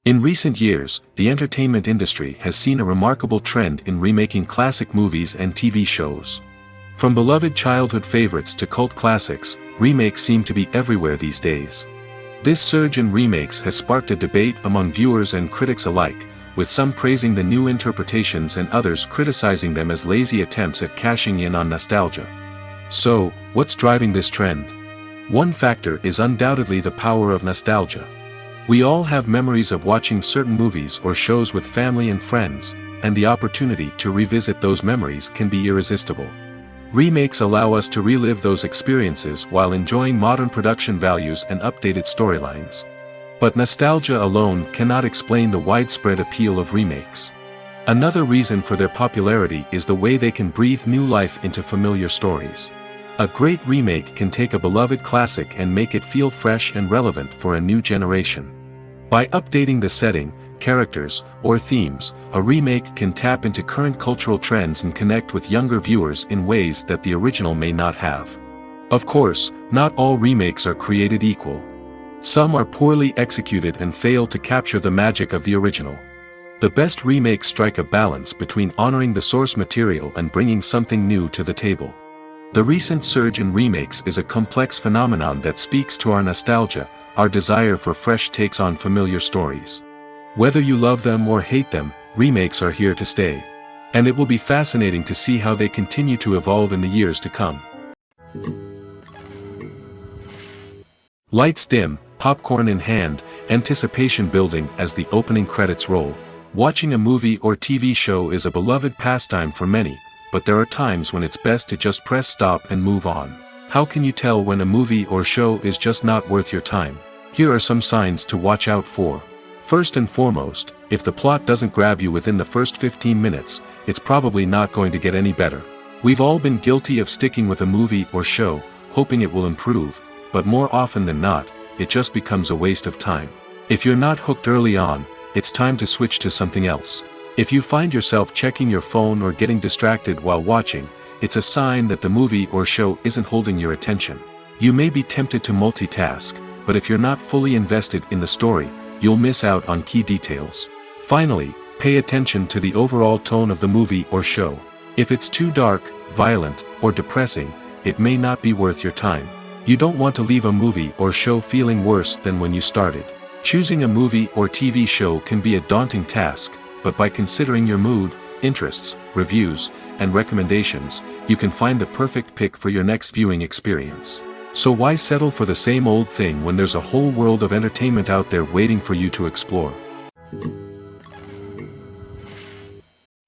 In recent years, the entertainment industry has seen a remarkable trend in remaking classic movies and TV shows. From beloved childhood favorites to cult classics, remakes seem to be everywhere these days. This surge in remakes has sparked a debate among viewers and critics alike, with some praising the new interpretations and others criticizing them as lazy attempts at cashing in on nostalgia. So, what's driving this trend? One factor is undoubtedly the power of nostalgia. We all have memories of watching certain movies or shows with family and friends, and the opportunity to revisit those memories can be irresistible. Remakes allow us to relive those experiences while enjoying modern production values and updated storylines. But nostalgia alone cannot explain the widespread appeal of remakes. Another reason for their popularity is the way they can breathe new life into familiar stories. A great remake can take a beloved classic and make it feel fresh and relevant for a new generation. By updating the setting, characters, or themes, a remake can tap into current cultural trends and connect with younger viewers in ways that the original may not have. Of course, not all remakes are created equal. Some are poorly executed and fail to capture the magic of the original. The best remakes strike a balance between honoring the source material and bringing something new to the table. The recent surge in remakes is a complex phenomenon that speaks to our nostalgia, our desire for fresh takes on familiar stories. Whether you love them or hate them, remakes are here to stay. And it will be fascinating to see how they continue to evolve in the years to come. Lights dim, popcorn in hand, anticipation building as the opening credits roll. Watching a movie or TV show is a beloved pastime for many, but there are times when it's best to just press stop and move on. How can you tell when a movie or show is just not worth your time? Here are some signs to watch out for. First and foremost, if the plot doesn't grab you within the first 15 minutes, it's probably not going to get any better. We've all been guilty of sticking with a movie or show, hoping it will improve, but more often than not, it just becomes a waste of time. If you're not hooked early on, it's time to switch to something else. If you find yourself checking your phone or getting distracted while watching, it's a sign that the movie or show isn't holding your attention. You may be tempted to multitask, but if you're not fully invested in the story, you'll miss out on key details. Finally, pay attention to the overall tone of the movie or show. If it's too dark, violent, or depressing, it may not be worth your time. You don't want to leave a movie or show feeling worse than when you started. Choosing a movie or TV show can be a daunting task, but by considering your mood, interests, reviews, and recommendations, you can find the perfect pick for your next viewing experience. So why settle for the same old thing when there's a whole world of entertainment out there waiting for you to explore?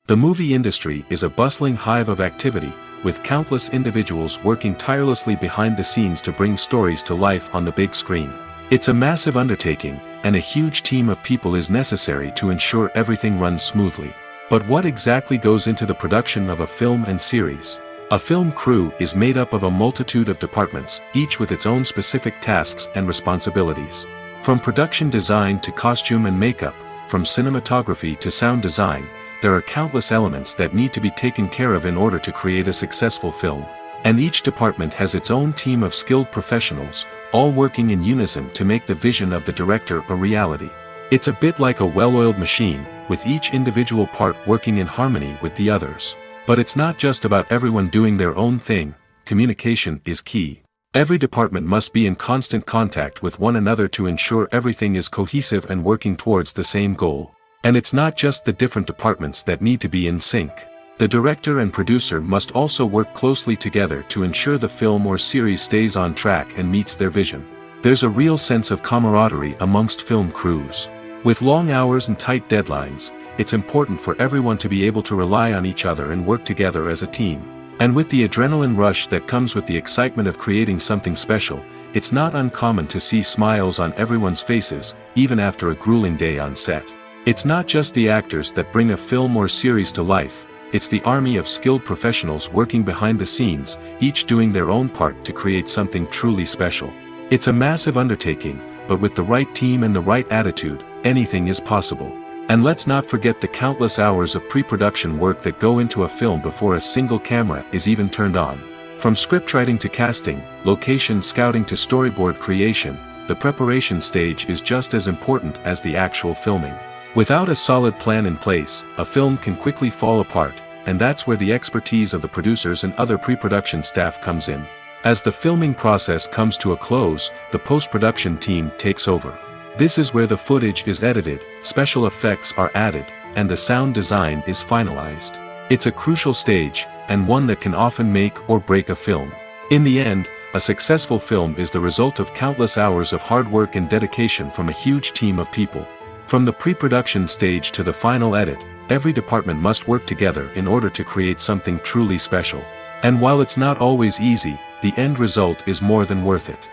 The movie industry is a bustling hive of activity, with countless individuals working tirelessly behind the scenes to bring stories to life on the big screen. It's a massive undertaking, and a huge team of people is necessary to ensure everything runs smoothly. But what exactly goes into the production of a film and series? A film crew is made up of a multitude of departments, each with its own specific tasks and responsibilities. From production design to costume and makeup, from cinematography to sound design, there are countless elements that need to be taken care of in order to create a successful film. And each department has its own team of skilled professionals, all working in unison to make the vision of the director a reality. It's a bit like a well-oiled machine, with each individual part working in harmony with the others. But it's not just about everyone doing their own thing, communication is key. Every department must be in constant contact with one another to ensure everything is cohesive and working towards the same goal. And it's not just the different departments that need to be in sync. The director and producer must also work closely together to ensure the film or series stays on track and meets their vision. There's a real sense of camaraderie amongst film crews. With long hours and tight deadlines, it's important for everyone to be able to rely on each other and work together as a team. And with the adrenaline rush that comes with the excitement of creating something special, it's not uncommon to see smiles on everyone's faces, even after a grueling day on set. It's not just the actors that bring a film or series to life, it's the army of skilled professionals working behind the scenes, each doing their own part to create something truly special. It's a massive undertaking, but with the right team and the right attitude, anything is possible. And let's not forget the countless hours of pre-production work that go into a film before a single camera is even turned on. From scriptwriting to casting, location scouting to storyboard creation, the preparation stage is just as important as the actual filming. Without a solid plan in place, a film can quickly fall apart, and that's where the expertise of the producers and other pre-production staff comes in. As the filming process comes to a close, the post-production team takes over. This is where the footage is edited, special effects are added, and the sound design is finalized. It's a crucial stage, and one that can often make or break a film. In the end, a successful film is the result of countless hours of hard work and dedication from a huge team of people. From the pre-production stage to the final edit, every department must work together in order to create something truly special. And while it's not always easy, the end result is more than worth it.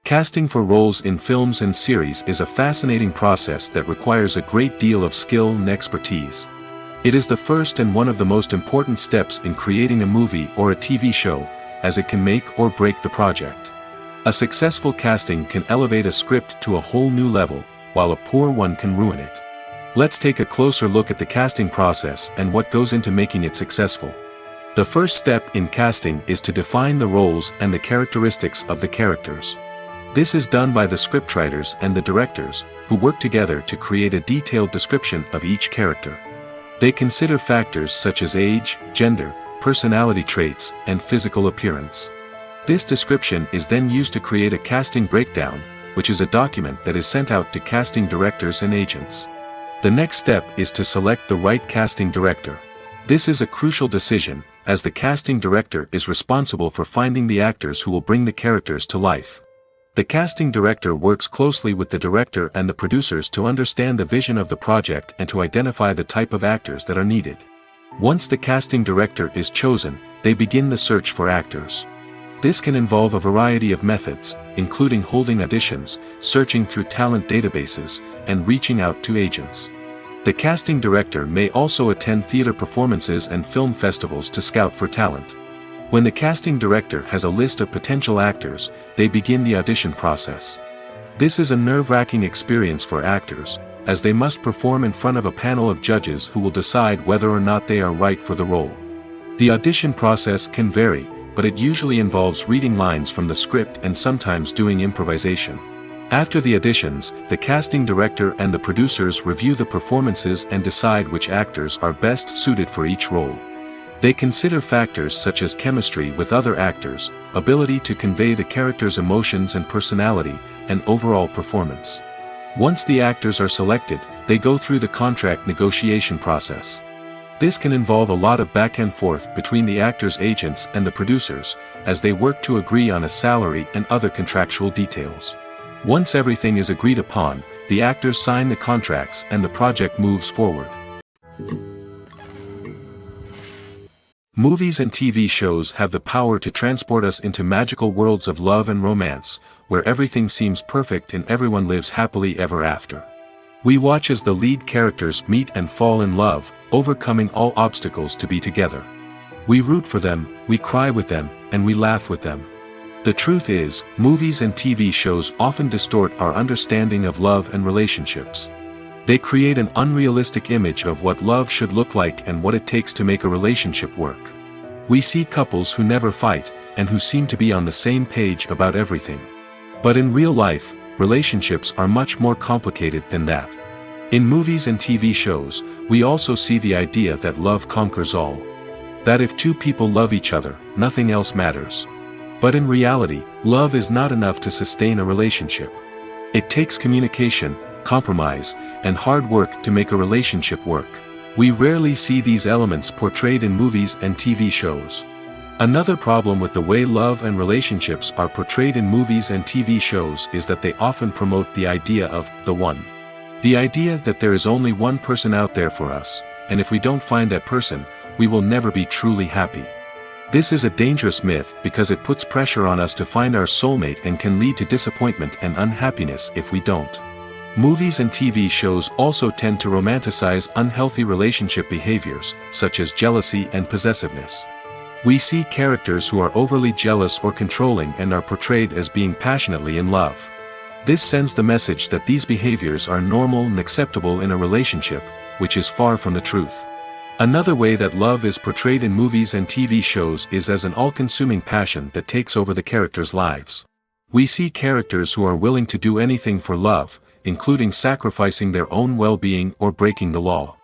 Casting for roles in films and series is a fascinating process that requires a great deal of skill and expertise. It is the first and one of the most important steps in creating a movie or a TV show, as it can make or break the project. A successful casting can elevate a script to a whole new level, while a poor one can ruin it. Let's take a closer look at the casting process and what goes into making it successful. The first step in casting is to define the roles and the characteristics of the characters. This is done by the scriptwriters and the directors, who work together to create a detailed description of each character. They consider factors such as age, gender, personality traits, and physical appearance. This description is then used to create a casting breakdown, which is a document that is sent out to casting directors and agents. The next step is to select the right casting director. This is a crucial decision, as the casting director is responsible for finding the actors who will bring the characters to life. The casting director works closely with the director and the producers to understand the vision of the project and to identify the type of actors that are needed. Once the casting director is chosen, they begin the search for actors. This can involve a variety of methods, including holding auditions, searching through talent databases, and reaching out to agents. The casting director may also attend theater performances and film festivals to scout for talent. When the casting director has a list of potential actors, they begin the audition process. This is a nerve-wracking experience for actors, as they must perform in front of a panel of judges who will decide whether or not they are right for the role. The audition process can vary, but it usually involves reading lines from the script and sometimes doing improvisation. After the auditions, the casting director and the producers review the performances and decide which actors are best suited for each role. They consider factors such as chemistry with other actors, ability to convey the character's emotions and personality, and overall performance. Once the actors are selected, they go through the contract negotiation process. This can involve a lot of back and forth between the actors' agents and the producers, as they work to agree on a salary and other contractual details. Once everything is agreed upon, the actors sign the contracts and the project moves forward. Movies and TV shows have the power to transport us into magical worlds of love and romance, where everything seems perfect and everyone lives happily ever after. We watch as the lead characters meet and fall in love, overcoming all obstacles to be together. We root for them, we cry with them, and we laugh with them. The truth is, movies and TV shows often distort our understanding of love and relationships. They create an unrealistic image of what love should look like and what it takes to make a relationship work. We see couples who never fight, and who seem to be on the same page about everything. But in real life, relationships are much more complicated than that. In movies and TV shows, we also see the idea that love conquers all. That if two people love each other, nothing else matters. But in reality, love is not enough to sustain a relationship. It takes communication, compromise, and hard work to make a relationship work. We rarely see these elements portrayed in movies and TV shows. Another problem with the way love and relationships are portrayed in movies and TV shows is that they often promote the idea of the one. The idea that there is only one person out there for us, and if we don't find that person, we will never be truly happy. This is a dangerous myth because it puts pressure on us to find our soulmate and can lead to disappointment and unhappiness if we don't. Movies and TV shows also tend to romanticize unhealthy relationship behaviors, such as jealousy and possessiveness. We see characters who are overly jealous or controlling and are portrayed as being passionately in love. This sends the message that these behaviors are normal and acceptable in a relationship, which is far from the truth. Another way that love is portrayed in movies and TV shows is as an all-consuming passion that takes over the characters' lives. We see characters who are willing to do anything for love, including sacrificing their own well-being or breaking the law.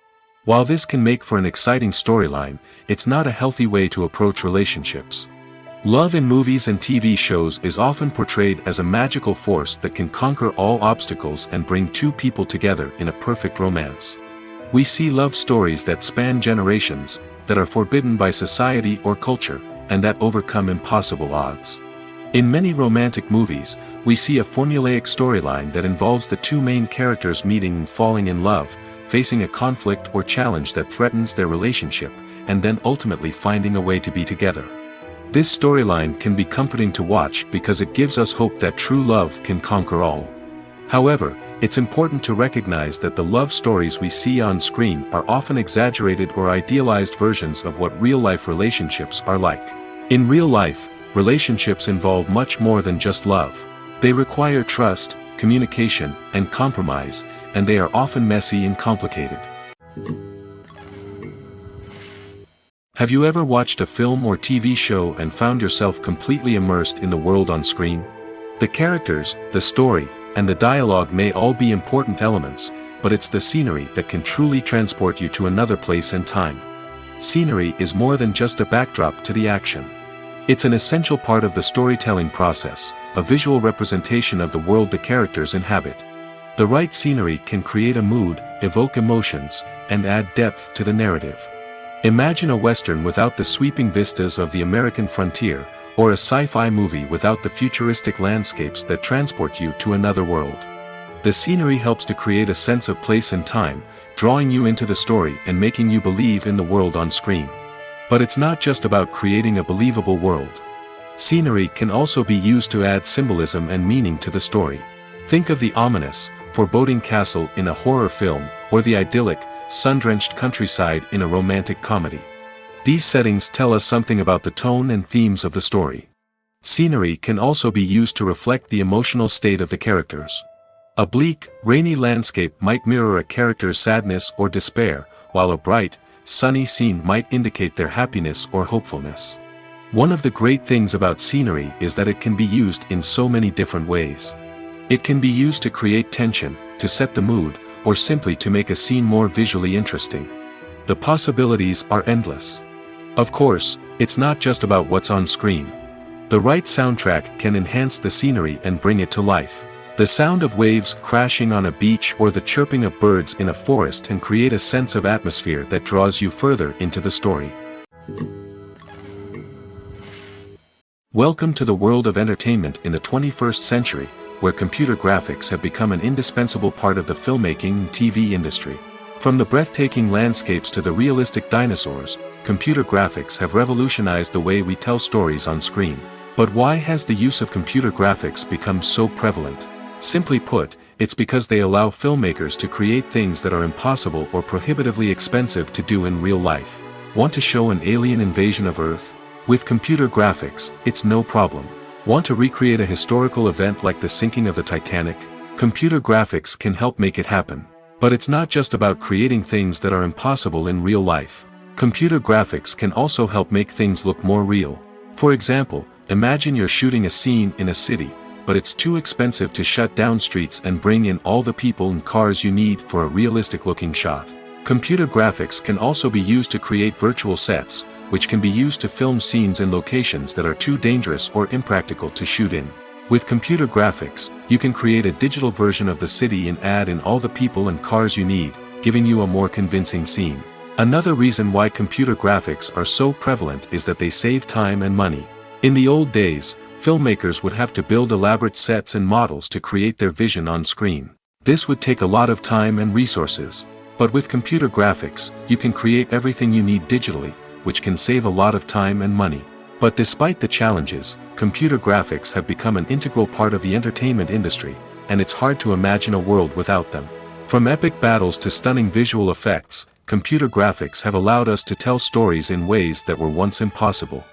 While this can make for an exciting storyline, it's not a healthy way to approach relationships. Love in movies and TV shows is often portrayed as a magical force that can conquer all obstacles and bring two people together in a perfect romance. We see love stories that span generations, that are forbidden by society or culture, and that overcome impossible odds. In many romantic movies, we see a formulaic storyline that involves the two main characters meeting and falling in love, facing a conflict or challenge that threatens their relationship, and then ultimately finding a way to be together. This storyline can be comforting to watch because it gives us hope that true love can conquer all. However, it's important to recognize that the love stories we see on screen are often exaggerated or idealized versions of what real-life relationships are like. In real life, relationships involve much more than just love. They require trust, communication, and compromise, and they are often messy and complicated. Have you ever watched a film or TV show and found yourself completely immersed in the world on screen? The characters, the story, and the dialogue may all be important elements, but it's the scenery that can truly transport you to another place and time. Scenery is more than just a backdrop to the action. It's an essential part of the storytelling process, a visual representation of the world the characters inhabit. The right scenery can create a mood, evoke emotions, and add depth to the narrative. Imagine a Western without the sweeping vistas of the American frontier, or a sci-fi movie without the futuristic landscapes that transport you to another world. The scenery helps to create a sense of place and time, drawing you into the story and making you believe in the world on screen. But it's not just about creating a believable world. Scenery can also be used to add symbolism and meaning to the story. Think of the ominous, foreboding castle in a horror film, or the idyllic, sun-drenched countryside in a romantic comedy. These settings tell us something about the tone and themes of the story. Scenery can also be used to reflect the emotional state of the characters. A bleak, rainy landscape might mirror a character's sadness or despair, while a bright, sunny scene might indicate their happiness or hopefulness. One of the great things about scenery is that it can be used in so many different ways. It can be used to create tension, to set the mood, or simply to make a scene more visually interesting. The possibilities are endless. Of course, it's not just about what's on screen. The right soundtrack can enhance the scenery and bring it to life. The sound of waves crashing on a beach or the chirping of birds in a forest can create a sense of atmosphere that draws you further into the story. Welcome to the world of entertainment in the 21st century, where computer graphics have become an indispensable part of the filmmaking and TV industry. From the breathtaking landscapes to the realistic dinosaurs, computer graphics have revolutionized the way we tell stories on screen. But why has the use of computer graphics become so prevalent? Simply put, it's because they allow filmmakers to create things that are impossible or prohibitively expensive to do in real life. Want to show an alien invasion of Earth? With computer graphics, it's no problem. Want to recreate a historical event like the sinking of the Titanic? Computer graphics can help make it happen. But it's not just about creating things that are impossible in real life. Computer graphics can also help make things look more real. For example, imagine you're shooting a scene in a city, but it's too expensive to shut down streets and bring in all the people and cars you need for a realistic-looking shot. Computer graphics can also be used to create virtual sets, which can be used to film scenes in locations that are too dangerous or impractical to shoot in. With computer graphics, you can create a digital version of the city and add in all the people and cars you need, giving you a more convincing scene. Another reason why computer graphics are so prevalent is that they save time and money. In the old days, filmmakers would have to build elaborate sets and models to create their vision on screen. This would take a lot of time and resources. But with computer graphics, you can create everything you need digitally, which can save a lot of time and money. But despite the challenges, computer graphics have become an integral part of the entertainment industry, and it's hard to imagine a world without them. From epic battles to stunning visual effects, computer graphics have allowed us to tell stories in ways that were once impossible.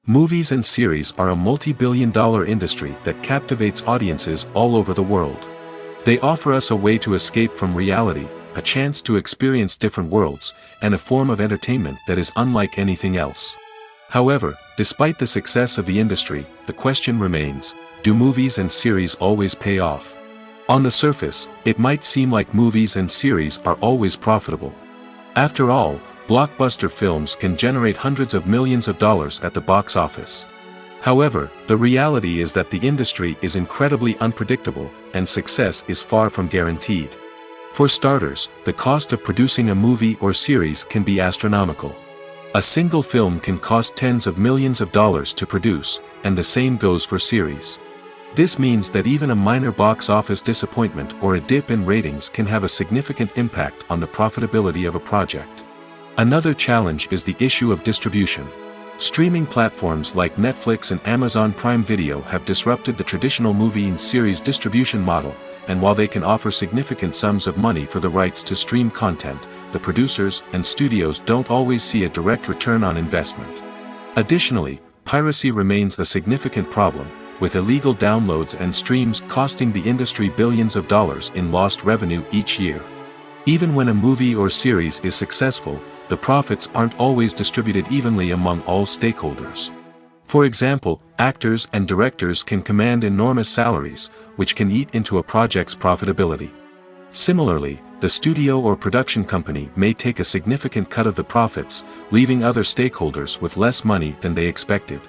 Movies and series are a multi-billion-dollar industry that captivates audiences all over the world. They offer us a way to escape from reality, a chance to experience different worlds, and a form of entertainment that is unlike anything else. However, despite the success of the industry, the question remains, do movies and series always pay off? On the surface, it might seem like movies and series are always profitable. After all, blockbuster films can generate hundreds of millions of dollars at the box office. However, the reality is that the industry is incredibly unpredictable, and success is far from guaranteed. For starters, the cost of producing a movie or series can be astronomical. A single film can cost tens of millions of dollars to produce, and the same goes for series. This means that even a minor box office disappointment or a dip in ratings can have a significant impact on the profitability of a project. Another challenge is the issue of distribution. Streaming platforms like Netflix and Amazon Prime Video have disrupted the traditional movie and series distribution model, and while they can offer significant sums of money for the rights to stream content, the producers and studios don't always see a direct return on investment. Additionally, piracy remains a significant problem, with illegal downloads and streams costing the industry billions of dollars in lost revenue each year. Even when a movie or series is successful, the profits aren't always distributed evenly among all stakeholders. For example, actors and directors can command enormous salaries, which can eat into a project's profitability. Similarly, the studio or production company may take a significant cut of the profits, leaving other stakeholders with less money than they expected.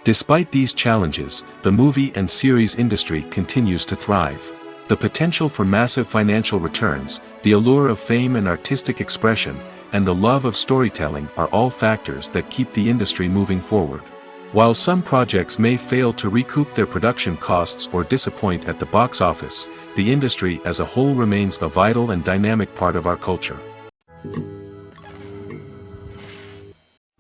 Despite these challenges, the movie and series industry continues to thrive. The potential for massive financial returns, the allure of fame and artistic expression, and the love of storytelling are all factors that keep the industry moving forward. While some projects may fail to recoup their production costs or disappoint at the box office, the industry as a whole remains a vital and dynamic part of our culture.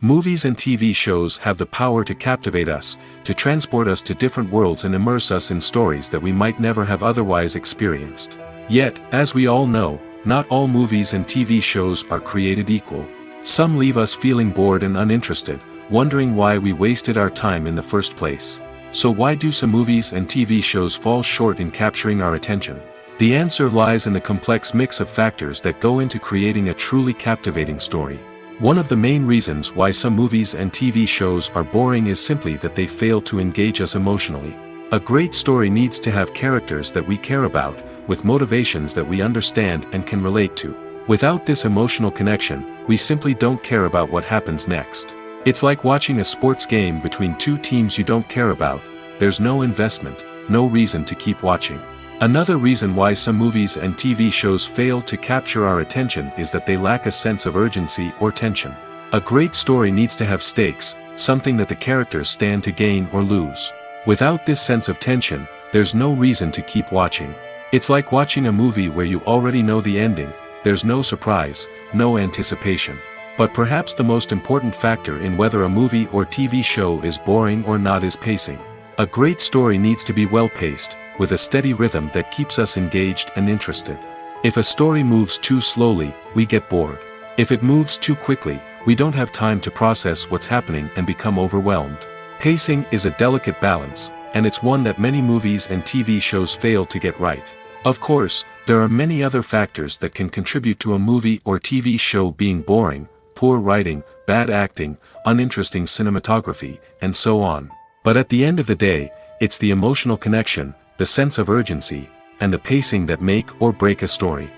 Movies and TV shows have the power to captivate us, to transport us to different worlds and immerse us in stories that we might never have otherwise experienced. Yet, as we all know, not all movies and TV shows are created equal. Some leave us feeling bored and uninterested, wondering why we wasted our time in the first place. So why do some movies and TV shows fall short in capturing our attention? The answer lies in the complex mix of factors that go into creating a truly captivating story. One of the main reasons why some movies and TV shows are boring is simply that they fail to engage us emotionally. A great story needs to have characters that we care about, with motivations that we understand and can relate to. Without this emotional connection, we simply don't care about what happens next. It's like watching a sports game between two teams you don't care about. There's no investment, no reason to keep watching. Another reason why some movies and TV shows fail to capture our attention is that they lack a sense of urgency or tension. A great story needs to have stakes, something that the characters stand to gain or lose. Without this sense of tension, there's no reason to keep watching. It's like watching a movie where you already know the ending. There's no surprise, no anticipation. But perhaps the most important factor in whether a movie or TV show is boring or not is pacing. A great story needs to be well-paced, with a steady rhythm that keeps us engaged and interested. If a story moves too slowly, we get bored. If it moves too quickly, we don't have time to process what's happening and become overwhelmed. Pacing is a delicate balance, and it's one that many movies and TV shows fail to get right. Of course, there are many other factors that can contribute to a movie or TV show being boring: poor writing, bad acting, uninteresting cinematography, and so on. But at the end of the day, it's the emotional connection, the sense of urgency, and the pacing that make or break a story.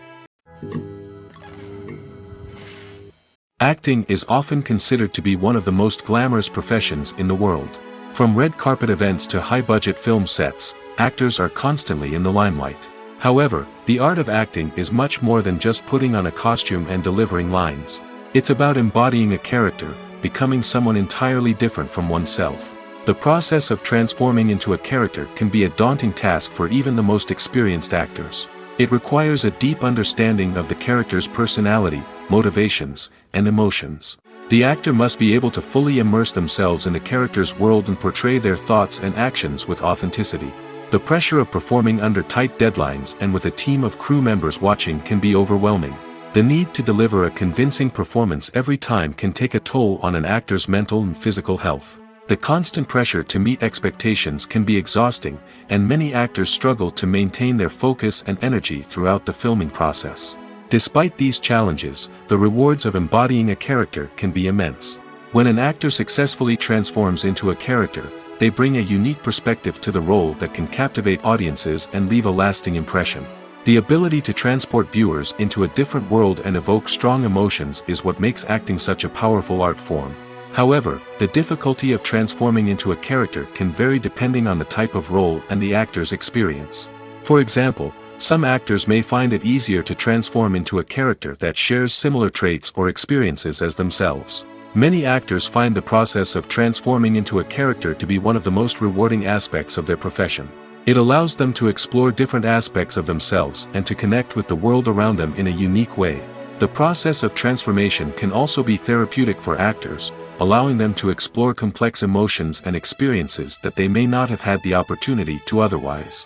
Acting is often considered to be one of the most glamorous professions in the world. From red carpet events to high-budget film sets, actors are constantly in the limelight. However, the art of acting is much more than just putting on a costume and delivering lines. It's about embodying a character, becoming someone entirely different from oneself. The process of transforming into a character can be a daunting task for even the most experienced actors. It requires a deep understanding of the character's personality, motivations, and emotions. The actor must be able to fully immerse themselves in the character's world and portray their thoughts and actions with authenticity. The pressure of performing under tight deadlines and with a team of crew members watching can be overwhelming. The need to deliver a convincing performance every time can take a toll on an actor's mental and physical health. The constant pressure to meet expectations can be exhausting, and many actors struggle to maintain their focus and energy throughout the filming process. Despite these challenges, the rewards of embodying a character can be immense. When an actor successfully transforms into a character, they bring a unique perspective to the role that can captivate audiences and leave a lasting impression. The ability to transport viewers into a different world and evoke strong emotions is what makes acting such a powerful art form. However, the difficulty of transforming into a character can vary depending on the type of role and the actor's experience. For example, some actors may find it easier to transform into a character that shares similar traits or experiences as themselves. Many actors find the process of transforming into a character to be one of the most rewarding aspects of their profession. It allows them to explore different aspects of themselves and to connect with the world around them in a unique way. The process of transformation can also be therapeutic for actors, allowing them to explore complex emotions and experiences that they may not have had the opportunity to otherwise.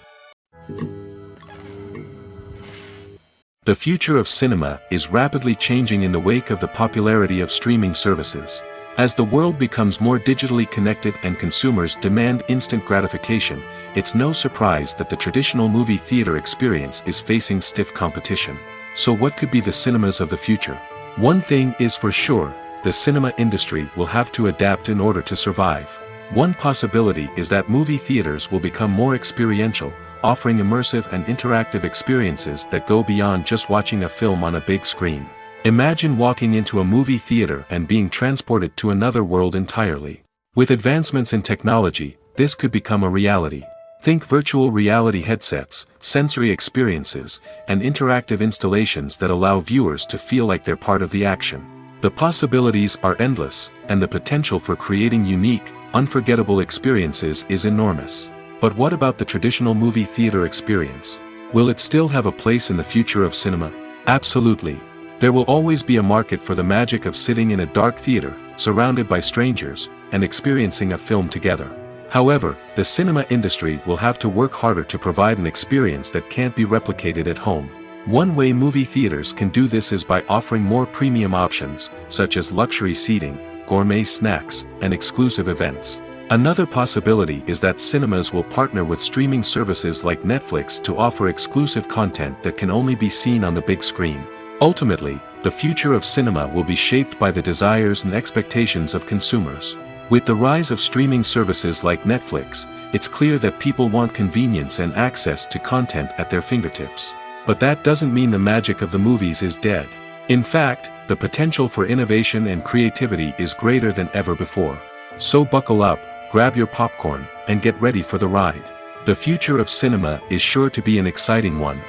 The future of cinema is rapidly changing in the wake of the popularity of streaming services. As the world becomes more digitally connected and consumers demand instant gratification, it's no surprise that the traditional movie theater experience is facing stiff competition. So what could be the cinemas of the future? One thing is for sure, the cinema industry will have to adapt in order to survive. One possibility is that movie theaters will become more experiential, offering immersive and interactive experiences that go beyond just watching a film on a big screen. Imagine walking into a movie theater and being transported to another world entirely. With advancements in technology, this could become a reality. Think virtual reality headsets, sensory experiences, and interactive installations that allow viewers to feel like they're part of the action. The possibilities are endless, and the potential for creating unique, unforgettable experiences is enormous. But what about the traditional movie theater experience? Will it still have a place in the future of cinema? Absolutely. There will always be a market for the magic of sitting in a dark theater, surrounded by strangers, and experiencing a film together. However, the cinema industry will have to work harder to provide an experience that can't be replicated at home. One way movie theaters can do this is by offering more premium options, such as luxury seating, gourmet snacks, and exclusive events. Another possibility is that cinemas will partner with streaming services like Netflix to offer exclusive content that can only be seen on the big screen. Ultimately, the future of cinema will be shaped by the desires and expectations of consumers. With the rise of streaming services like Netflix, it's clear that people want convenience and access to content at their fingertips. But that doesn't mean the magic of the movies is dead. In fact, the potential for innovation and creativity is greater than ever before. So buckle up, grab your popcorn, and get ready for the ride. The future of cinema is sure to be an exciting one.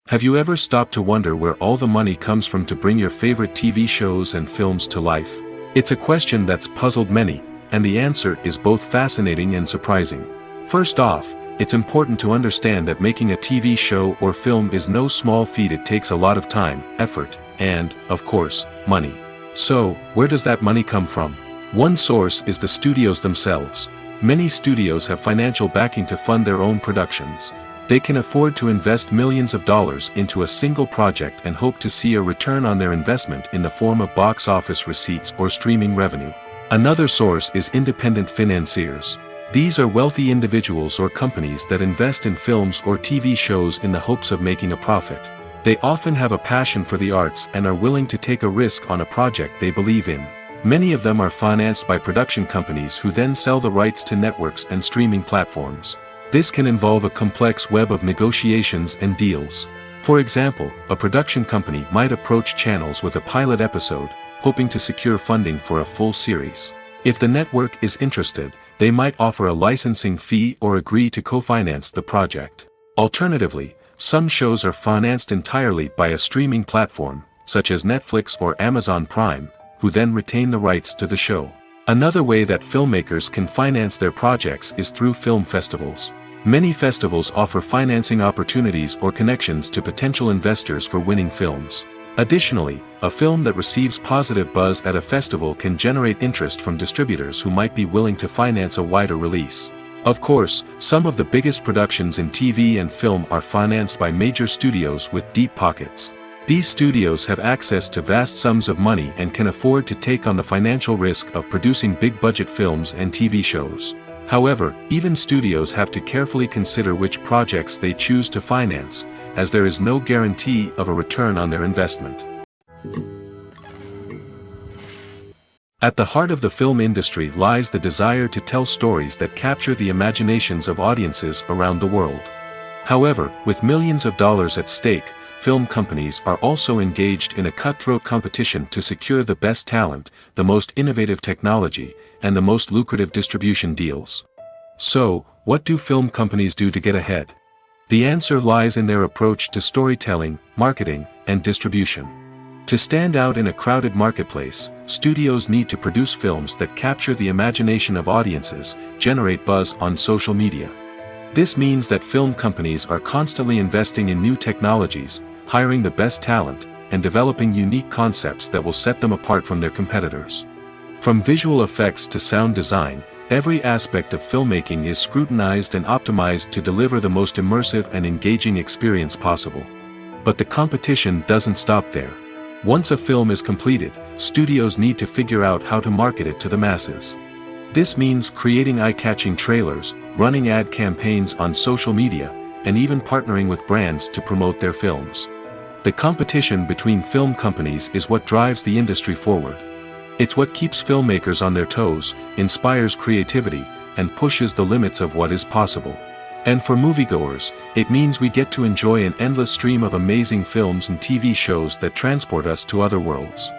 Have you ever stopped to wonder where all the money comes from to bring your favorite TV shows and films to life? It's a question that's puzzled many, and the answer is both fascinating and surprising. First off, it's important to understand that making a TV show or film is no small feat. It takes a lot of time, effort, and, of course, money. So, where does that money come from? One source is the studios themselves. Many studios have financial backing to fund their own productions. They can afford to invest millions of dollars into a single project and hope to see a return on their investment in the form of box office receipts or streaming revenue. Another source is independent financiers. These are wealthy individuals or companies that invest in films or TV shows in the hopes of making a profit. They often have a passion for the arts and are willing to take a risk on a project they believe in. Many of them are financed by production companies who then sell the rights to networks and streaming platforms. This can involve a complex web of negotiations and deals. For example, a production company might approach channels with a pilot episode, hoping to secure funding for a full series. If the network is interested, they might offer a licensing fee or agree to co-finance the project. Alternatively, some shows are financed entirely by a streaming platform, such as Netflix or Amazon Prime, who then retain the rights to the show. Another way that filmmakers can finance their projects is through film festivals. Many festivals offer financing opportunities or connections to potential investors for winning films. Additionally, a film that receives positive buzz at a festival can generate interest from distributors who might be willing to finance a wider release. Of course, some of the biggest productions in TV and film are financed by major studios with deep pockets. These studios have access to vast sums of money and can afford to take on the financial risk of producing big-budget films and TV shows. However, even studios have to carefully consider which projects they choose to finance, as there is no guarantee of a return on their investment. At the heart of the film industry lies the desire to tell stories that capture the imaginations of audiences around the world. However, with millions of dollars at stake, film companies are also engaged in a cutthroat competition to secure the best talent, the most innovative technology, and the most lucrative distribution deals. So, what do film companies do to get ahead? The answer lies in their approach to storytelling, marketing, and distribution. To stand out in a crowded marketplace, studios need to produce films that capture the imagination of audiences, generate buzz on social media. This means that film companies are constantly investing in new technologies, hiring the best talent, and developing unique concepts that will set them apart from their competitors. From visual effects to sound design, every aspect of filmmaking is scrutinized and optimized to deliver the most immersive and engaging experience possible. But the competition doesn't stop there. Once a film is completed, studios need to figure out how to market it to the masses. This means creating eye-catching trailers, running ad campaigns on social media, and even partnering with brands to promote their films. The competition between film companies is what drives the industry forward. It's what keeps filmmakers on their toes, inspires creativity, and pushes the limits of what is possible. And for moviegoers, it means we get to enjoy an endless stream of amazing films and TV shows that transport us to other worlds.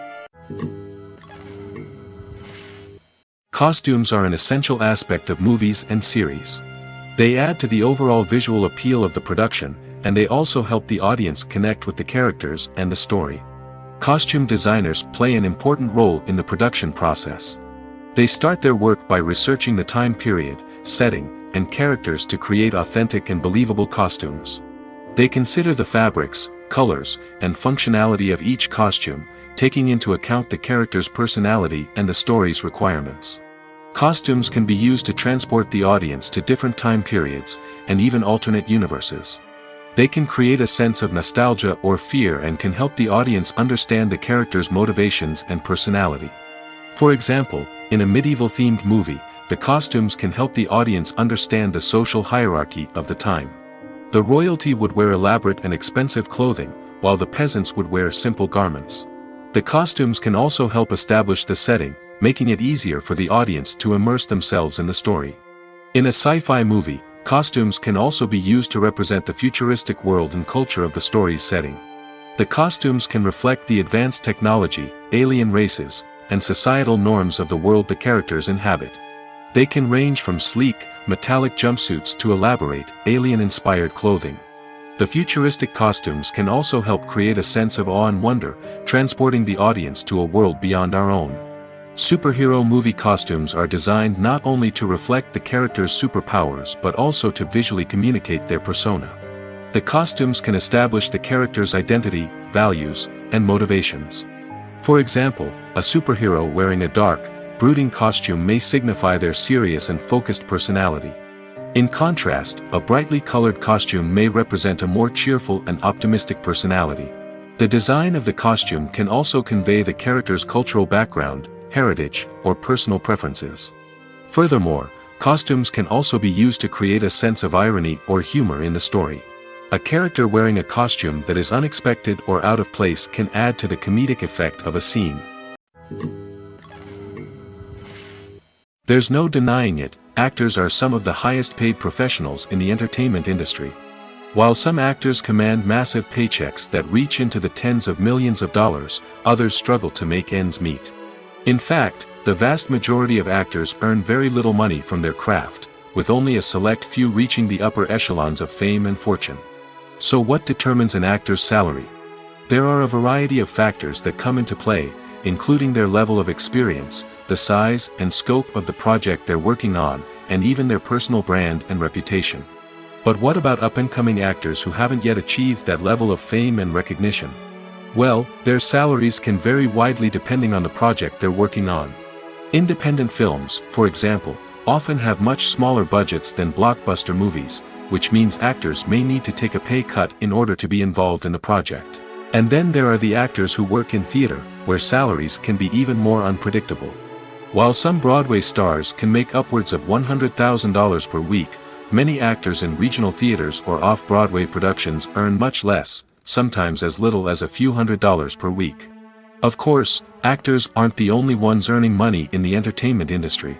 Costumes are an essential aspect of movies and series. They add to the overall visual appeal of the production, and they also help the audience connect with the characters and the story. Costume designers play an important role in the production process. They start their work by researching the time period, setting, and characters to create authentic and believable costumes. They consider the fabrics, colors, and functionality of each costume, taking into account the character's personality and the story's requirements. Costumes can be used to transport the audience to different time periods, and even alternate universes. They can create a sense of nostalgia or fear and can help the audience understand the character's motivations and personality. For example, in a medieval-themed movie, the costumes can help the audience understand the social hierarchy of the time. The royalty would wear elaborate and expensive clothing, while the peasants would wear simple garments. The costumes can also help establish the setting, making it easier for the audience to immerse themselves in the story. In a sci-fi movie, costumes can also be used to represent the futuristic world and culture of the story's setting. The costumes can reflect the advanced technology, alien races, and societal norms of the world the characters inhabit. They can range from sleek, metallic jumpsuits to elaborate, alien-inspired clothing. The futuristic costumes can also help create a sense of awe and wonder, transporting the audience to a world beyond our own. Superhero movie costumes are designed not only to reflect the character's superpowers but also to visually communicate their persona. The costumes can establish the character's identity, values, and motivations. For example, a superhero wearing a dark, brooding costume may signify their serious and focused personality. In contrast, a brightly colored costume may represent a more cheerful and optimistic personality. The design of the costume can also convey the character's cultural background, heritage, or personal preferences. Furthermore, costumes can also be used to create a sense of irony or humor in the story. A character wearing a costume that is unexpected or out of place can add to the comedic effect of a scene. There's no denying it, actors are some of the highest paid professionals in the entertainment industry. While some actors command massive paychecks that reach into the tens of millions of dollars, others struggle to make ends meet. In fact, the vast majority of actors earn very little money from their craft, with only a select few reaching the upper echelons of fame and fortune. So what determines an actor's salary? There are a variety of factors that come into play, including their level of experience, the size and scope of the project they're working on, and even their personal brand and reputation. But what about up-and-coming actors who haven't yet achieved that level of fame and recognition? Well, their salaries can vary widely depending on the project they're working on. Independent films, for example, often have much smaller budgets than blockbuster movies, which means actors may need to take a pay cut in order to be involved in the project. And then there are the actors who work in theater, where salaries can be even more unpredictable. While some Broadway stars can make upwards of $100,000 per week, many actors in regional theaters or off-Broadway productions earn much less, sometimes as little as a few $100s per week. Of course, actors aren't the only ones earning money in the entertainment industry.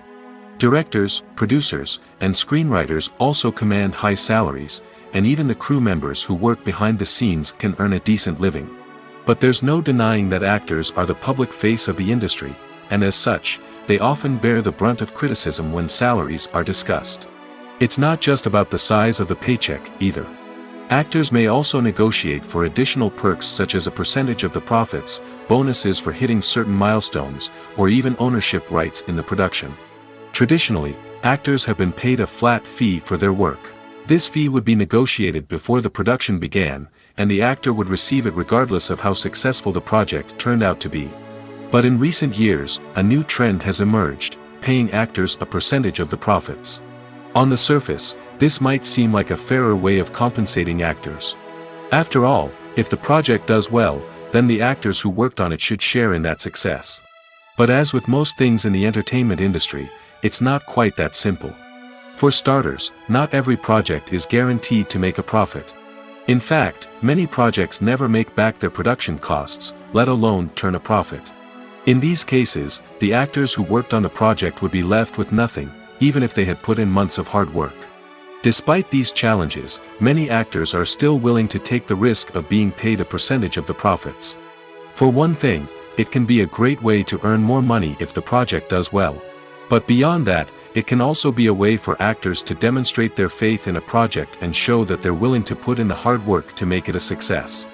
Directors, producers, and screenwriters also command high salaries, and even the crew members who work behind the scenes can earn a decent living. But there's no denying that actors are the public face of the industry, and as such, they often bear the brunt of criticism when salaries are discussed. It's not just about the size of the paycheck, either. Actors may also negotiate for additional perks such as a percentage of the profits, bonuses for hitting certain milestones, or even ownership rights in the production. Traditionally, actors have been paid a flat fee for their work. This fee would be negotiated before the production began, and the actor would receive it regardless of how successful the project turned out to be. But in recent years, a new trend has emerged, paying actors a percentage of the profits. On the surface, this might seem like a fairer way of compensating actors. After all, if the project does well, then the actors who worked on it should share in that success. But as with most things in the entertainment industry, it's not quite that simple. For starters, not every project is guaranteed to make a profit. In fact, many projects never make back their production costs, let alone turn a profit. In these cases, the actors who worked on the project would be left with nothing, even if they had put in months of hard work. Despite these challenges, many actors are still willing to take the risk of being paid a percentage of the profits. For one thing, it can be a great way to earn more money if the project does well. But beyond that, it can also be a way for actors to demonstrate their faith in a project and show that they're willing to put in the hard work to make it a success.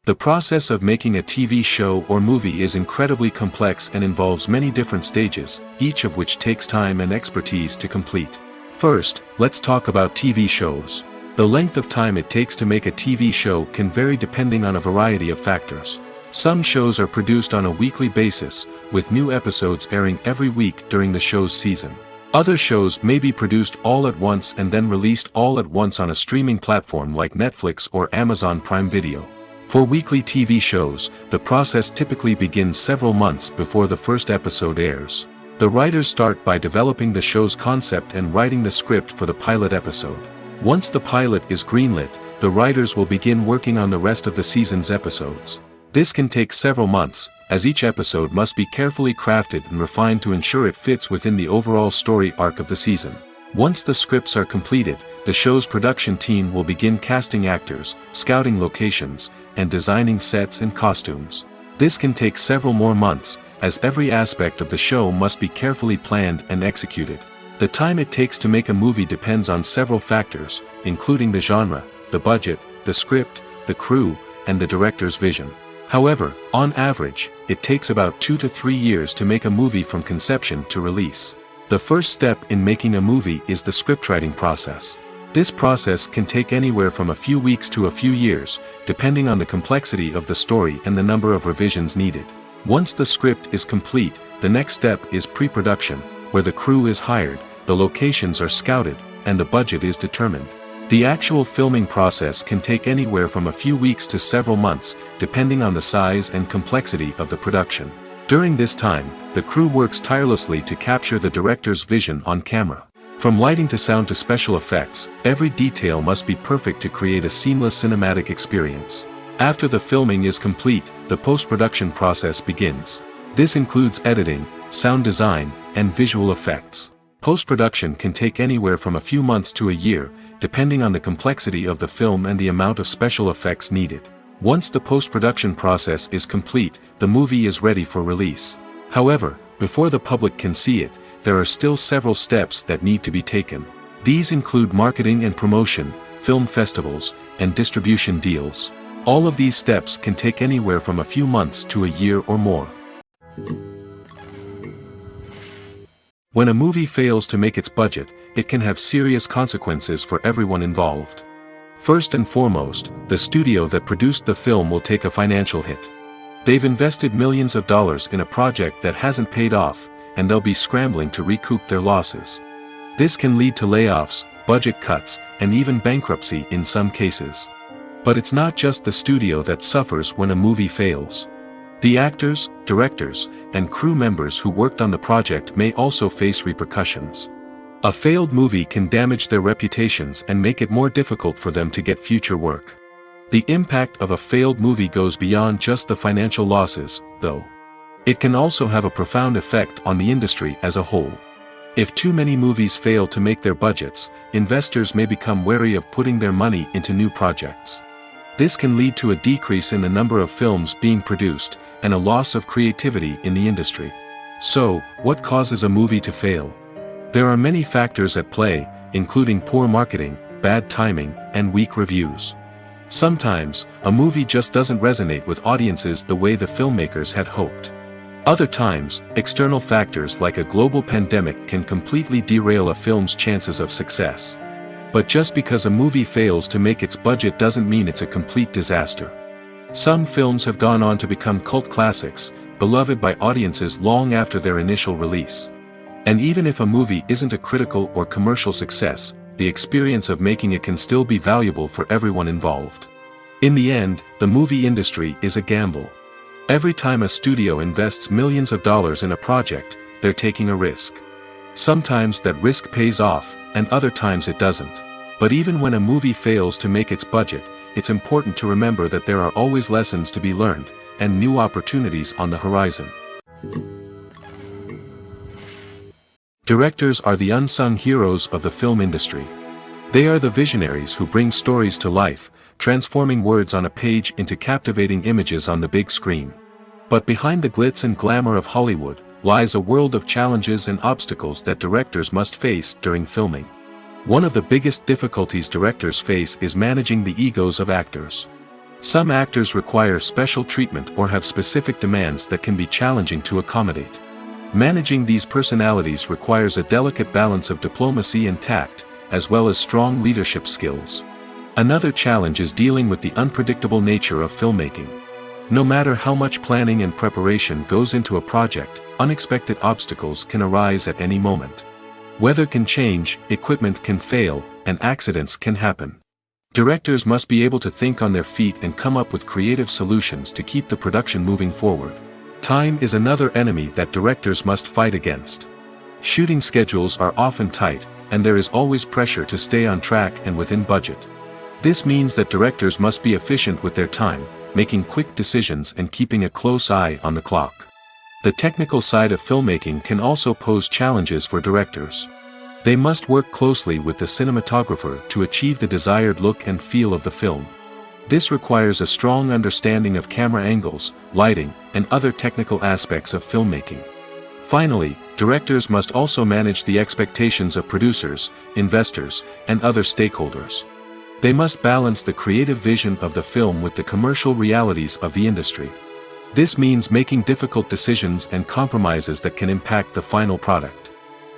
The process of making a TV show or movie is incredibly complex and involves many different stages, each of which takes time and expertise to complete. First, let's talk about TV shows. The length of time it takes to make a TV show can vary depending on a variety of factors. Some shows are produced on a weekly basis, with new episodes airing every week during the show's season. Other shows may be produced all at once and then released all at once on a streaming platform like Netflix or Amazon Prime Video. For weekly TV shows, the process typically begins several months before the first episode airs. The writers start by developing the show's concept and writing the script for the pilot episode. Once the pilot is greenlit, the writers will begin working on the rest of the season's episodes. This can take several months, as each episode must be carefully crafted and refined to ensure it fits within the overall story arc of the season. Once the scripts are completed, the show's production team will begin casting actors, scouting locations, and designing sets and costumes. This can take several more months, as every aspect of the show must be carefully planned and executed. The time it takes to make a movie depends on several factors, including the genre, the budget, the script, the crew, and the director's vision. However, on average, it takes about 2 to 3 years to make a movie from conception to release. The first step in making a movie is the scriptwriting process. This process can take anywhere from a few weeks to a few years, depending on the complexity of the story and the number of revisions needed. Once the script is complete, the next step is pre-production, where the crew is hired, the locations are scouted, and the budget is determined. The actual filming process can take anywhere from a few weeks to several months, depending on the size and complexity of the production. During this time, the crew works tirelessly to capture the director's vision on camera. From lighting to sound to special effects, every detail must be perfect to create a seamless cinematic experience. After the filming is complete, the post-production process begins. This includes editing, sound design, and visual effects. Post-production can take anywhere from a few months to a year, depending on the complexity of the film and the amount of special effects needed. Once the post-production process is complete, the movie is ready for release. However, before the public can see it, there are still several steps that need to be taken. These include marketing and promotion, film festivals, and distribution deals. All of these steps can take anywhere from a few months to a year or more. When a movie fails to make its budget, it can have serious consequences for everyone involved. First and foremost, the studio that produced the film will take a financial hit. They've invested millions of dollars in a project that hasn't paid off, and they'll be scrambling to recoup their losses. This can lead to layoffs, budget cuts, and even bankruptcy in some cases. But it's not just the studio that suffers when a movie fails. The actors, directors, and crew members who worked on the project may also face repercussions. A failed movie can damage their reputations and make it more difficult for them to get future work. The impact of a failed movie goes beyond just the financial losses, though. It can also have a profound effect on the industry as a whole. If too many movies fail to make their budgets, investors may become wary of putting their money into new projects. This can lead to a decrease in the number of films being produced, and a loss of creativity in the industry. So, what causes a movie to fail? There are many factors at play, including poor marketing, bad timing, and weak reviews. Sometimes, a movie just doesn't resonate with audiences the way the filmmakers had hoped. Other times, external factors like a global pandemic can completely derail a film's chances of success. But just because a movie fails to make its budget doesn't mean it's a complete disaster. Some films have gone on to become cult classics, beloved by audiences long after their initial release. And even if a movie isn't a critical or commercial success, the experience of making it can still be valuable for everyone involved. In the end, the movie industry is a gamble. Every time a studio invests millions of dollars in a project, they're taking a risk. Sometimes that risk pays off, and other times it doesn't. But even when a movie fails to make its budget, it's important to remember that there are always lessons to be learned, and new opportunities on the horizon. Directors are the unsung heroes of the film industry. They are the visionaries who bring stories to life, transforming words on a page into captivating images on the big screen. But behind the glitz and glamour of Hollywood, lies a world of challenges and obstacles that directors must face during filming. One of the biggest difficulties directors face is managing the egos of actors. Some actors require special treatment or have specific demands that can be challenging to accommodate. Managing these personalities requires a delicate balance of diplomacy and tact, as well as strong leadership skills. Another challenge is dealing with the unpredictable nature of filmmaking. No matter how much planning and preparation goes into a project, unexpected obstacles can arise at any moment. Weather can change, equipment can fail, and accidents can happen. Directors must be able to think on their feet and come up with creative solutions to keep the production moving forward. Time is another enemy that directors must fight against. Shooting schedules are often tight, and there is always pressure to stay on track and within budget. This means that directors must be efficient with their time, making quick decisions and keeping a close eye on the clock. The technical side of filmmaking can also pose challenges for directors. They must work closely with the cinematographer to achieve the desired look and feel of the film. This requires a strong understanding of camera angles, lighting, and other technical aspects of filmmaking. Finally, directors must also manage the expectations of producers, investors, and other stakeholders. They must balance the creative vision of the film with the commercial realities of the industry. This means making difficult decisions and compromises that can impact the final product.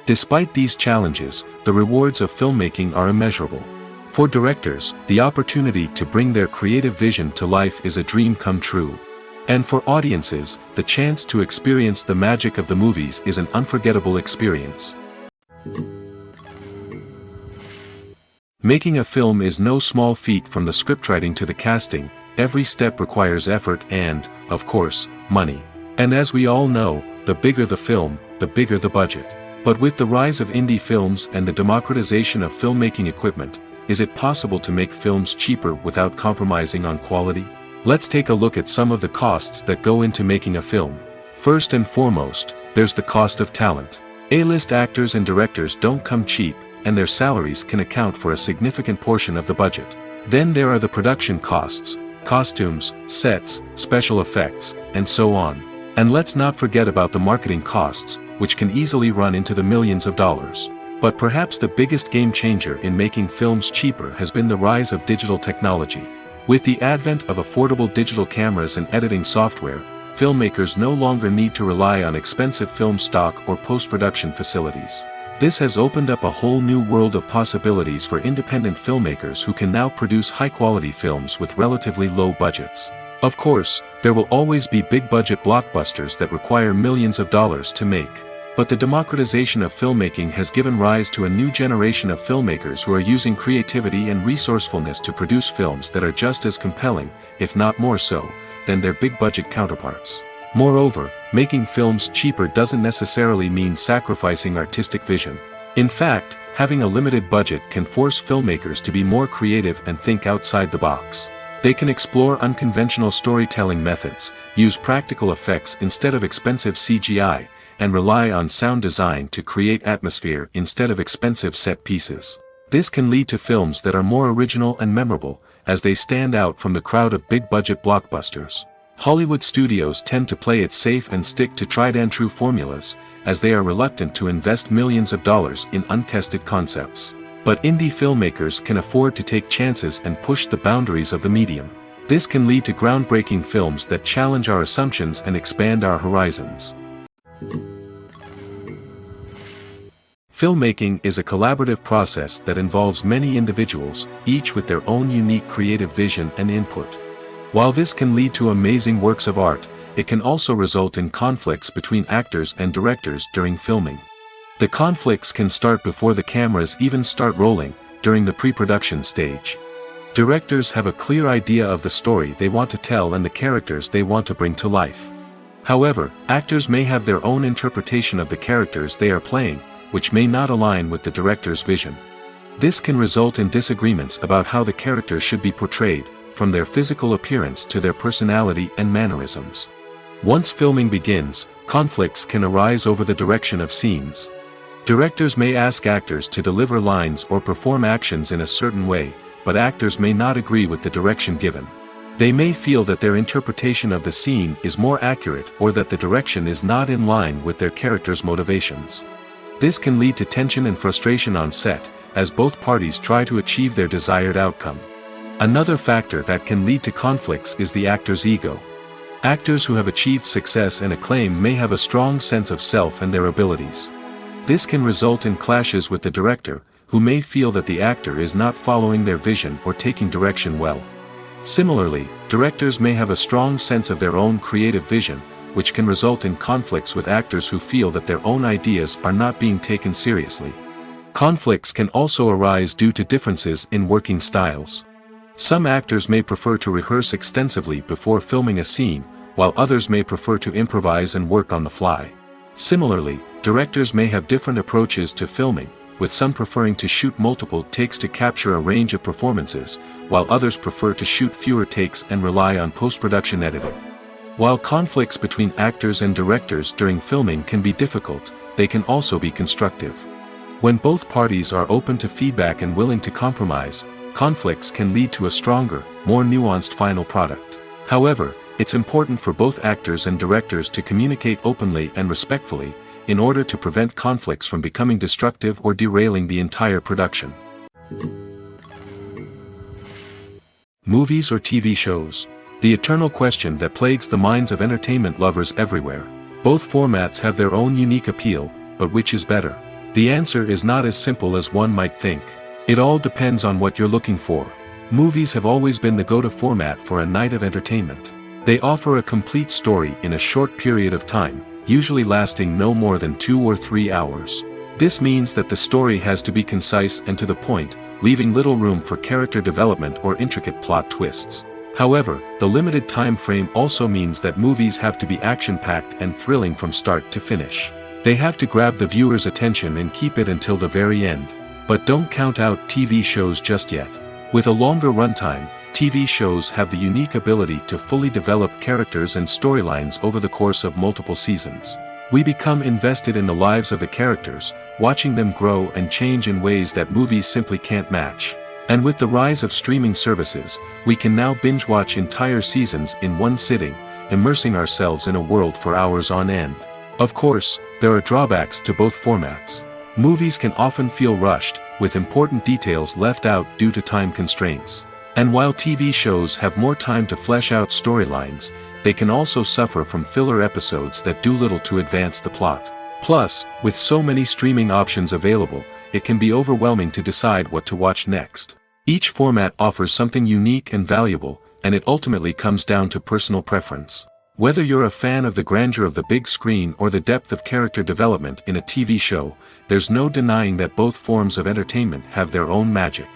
Despite these challenges, the rewards of filmmaking are immeasurable. For directors, the opportunity to bring their creative vision to life is a dream come true. And for audiences, the chance to experience the magic of the movies is an unforgettable experience. Making a film is no small feat. From the scriptwriting to the casting, every step requires effort and, of course, money. And as we all know, the bigger the film, the bigger the budget. But with the rise of indie films and the democratization of filmmaking equipment, is it possible to make films cheaper without compromising on quality? Let's take a look at some of the costs that go into making a film. First and foremost, there's the cost of talent. A-list actors and directors don't come cheap, and their salaries can account for a significant portion of the budget. Then there are the production costs, costumes, sets, special effects, and so on. And let's not forget about the marketing costs, which can easily run into the millions of dollars. But perhaps the biggest game changer in making films cheaper has been the rise of digital technology. With the advent of affordable digital cameras and editing software, filmmakers no longer need to rely on expensive film stock or post-production facilities. This has opened up a whole new world of possibilities for independent filmmakers who can now produce high-quality films with relatively low budgets. Of course, there will always be big-budget blockbusters that require millions of dollars to make. But the democratization of filmmaking has given rise to a new generation of filmmakers who are using creativity and resourcefulness to produce films that are just as compelling, if not more so, than their big-budget counterparts. Moreover, making films cheaper doesn't necessarily mean sacrificing artistic vision. In fact, having a limited budget can force filmmakers to be more creative and think outside the box. They can explore unconventional storytelling methods, use practical effects instead of expensive CGI, and rely on sound design to create atmosphere instead of expensive set pieces. This can lead to films that are more original and memorable, as they stand out from the crowd of big-budget blockbusters. Hollywood studios tend to play it safe and stick to tried-and-true formulas, as they are reluctant to invest millions of dollars in untested concepts. But indie filmmakers can afford to take chances and push the boundaries of the medium. This can lead to groundbreaking films that challenge our assumptions and expand our horizons. Filmmaking is a collaborative process that involves many individuals, each with their own unique creative vision and input. While this can lead to amazing works of art, it can also result in conflicts between actors and directors during filming. The conflicts can start before the cameras even start rolling, during the pre-production stage. Directors have a clear idea of the story they want to tell and the characters they want to bring to life. However, actors may have their own interpretation of the characters they are playing, which may not align with the director's vision. This can result in disagreements about how the characters should be portrayed, from their physical appearance to their personality and mannerisms. Once filming begins, conflicts can arise over the direction of scenes. Directors may ask actors to deliver lines or perform actions in a certain way, but actors may not agree with the direction given. They may feel that their interpretation of the scene is more accurate or that the direction is not in line with their character's motivations. This can lead to tension and frustration on set, as both parties try to achieve their desired outcome. Another factor that can lead to conflicts is the actor's ego. Actors who have achieved success and acclaim may have a strong sense of self and their abilities. This can result in clashes with the director, who may feel that the actor is not following their vision or taking direction well. Similarly, directors may have a strong sense of their own creative vision, which can result in conflicts with actors who feel that their own ideas are not being taken seriously. Conflicts can also arise due to differences in working styles. Some actors may prefer to rehearse extensively before filming a scene, while others may prefer to improvise and work on the fly. Similarly, directors may have different approaches to filming, with some preferring to shoot multiple takes to capture a range of performances, while others prefer to shoot fewer takes and rely on post-production editing. While conflicts between actors and directors during filming can be difficult, they can also be constructive. When both parties are open to feedback and willing to compromise, conflicts can lead to a stronger, more nuanced final product. However, it's important for both actors and directors to communicate openly and respectfully, in order to prevent conflicts from becoming destructive or derailing the entire production. Movies or TV shows? The eternal question that plagues the minds of entertainment lovers everywhere. Both formats have their own unique appeal, but which is better? The answer is not as simple as one might think. It all depends on what you're looking for. Movies have always been the go-to format for a night of entertainment. They offer a complete story in a short period of time, usually lasting no more than 2 or 3 hours. This means that the story has to be concise and to the point, leaving little room for character development or intricate plot twists. However, the limited time frame also means that movies have to be action-packed and thrilling from start to finish. They have to grab the viewer's attention and keep it until the very end. But don't count out TV shows just yet. With a longer runtime, TV shows have the unique ability to fully develop characters and storylines over the course of multiple seasons. We become invested in the lives of the characters, watching them grow and change in ways that movies simply can't match. And with the rise of streaming services, we can now binge-watch entire seasons in one sitting, immersing ourselves in a world for hours on end. Of course, there are drawbacks to both formats. Movies can often feel rushed, with important details left out due to time constraints. And while TV shows have more time to flesh out storylines, they can also suffer from filler episodes that do little to advance the plot. Plus, with so many streaming options available, it can be overwhelming to decide what to watch next. Each format offers something unique and valuable, and it ultimately comes down to personal preference. Whether you're a fan of the grandeur of the big screen or the depth of character development in a TV show, there's no denying that both forms of entertainment have their own magic.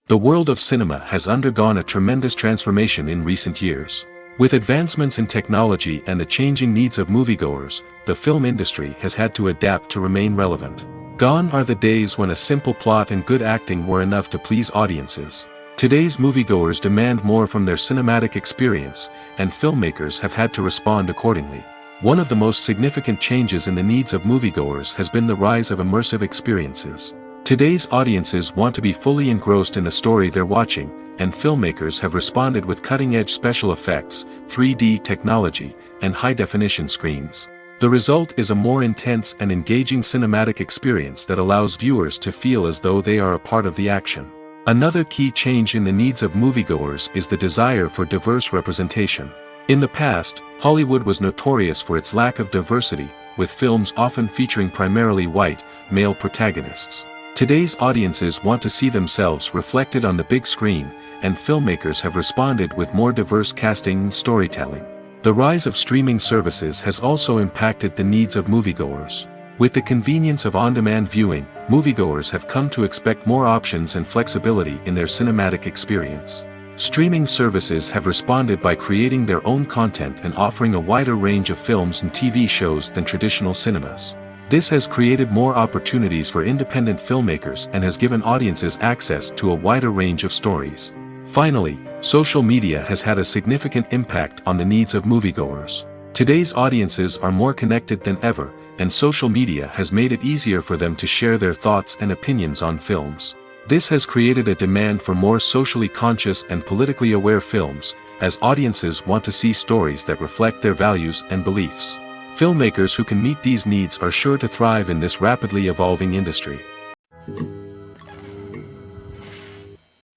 The world of cinema has undergone a tremendous transformation in recent years. With advancements in technology and the changing needs of moviegoers, the film industry has had to adapt to remain relevant. Gone are the days when a simple plot and good acting were enough to please audiences. Today's moviegoers demand more from their cinematic experience, and filmmakers have had to respond accordingly. One of the most significant changes in the needs of moviegoers has been the rise of immersive experiences. Today's audiences want to be fully engrossed in the story they're watching, and filmmakers have responded with cutting-edge special effects, 3D technology, and high-definition screens. The result is a more intense and engaging cinematic experience that allows viewers to feel as though they are a part of the action. Another key change in the needs of moviegoers is the desire for diverse representation. In the past, Hollywood was notorious for its lack of diversity, with films often featuring primarily white, male protagonists. Today's audiences want to see themselves reflected on the big screen, and filmmakers have responded with more diverse casting and storytelling. The rise of streaming services has also impacted the needs of moviegoers. With the convenience of on-demand viewing, moviegoers have come to expect more options and flexibility in their cinematic experience. Streaming services have responded by creating their own content and offering a wider range of films and TV shows than traditional cinemas. This has created more opportunities for independent filmmakers and has given audiences access to a wider range of stories. Finally, social media has had a significant impact on the needs of moviegoers. Today's audiences are more connected than ever, and social media has made it easier for them to share their thoughts and opinions on films. This has created a demand for more socially conscious and politically aware films, as audiences want to see stories that reflect their values and beliefs. Filmmakers who can meet these needs are sure to thrive in this rapidly evolving industry.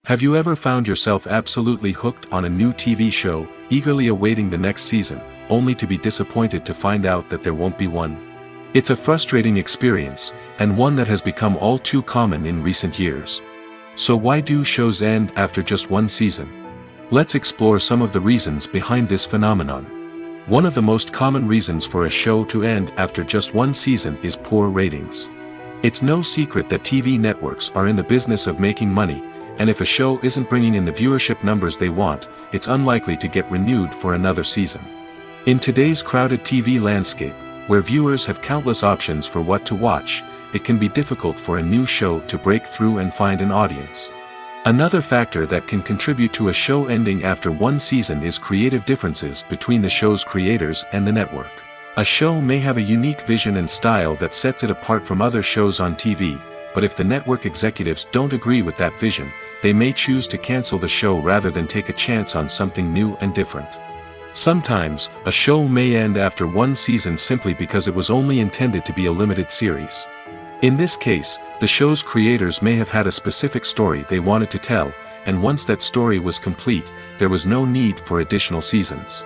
Have you ever found yourself absolutely hooked on a new TV show, eagerly awaiting the next season, only to be disappointed to find out that there won't be one? It's a frustrating experience, and one that has become all too common in recent years. So why do shows end after just one season? Let's explore some of the reasons behind this phenomenon. One of the most common reasons for a show to end after just one season is poor ratings. It's no secret that TV networks are in the business of making money, and if a show isn't bringing in the viewership numbers they want, it's unlikely to get renewed for another season. In today's crowded TV landscape, where viewers have countless options for what to watch, it can be difficult for a new show to break through and find an audience. Another factor that can contribute to a show ending after one season is creative differences between the show's creators and the network. A show may have a unique vision and style that sets it apart from other shows on TV, but if the network executives don't agree with that vision, they may choose to cancel the show rather than take a chance on something new and different. Sometimes, a show may end after one season simply because it was only intended to be a limited series. In this case, the show's creators may have had a specific story they wanted to tell, and once that story was complete, there was no need for additional seasons.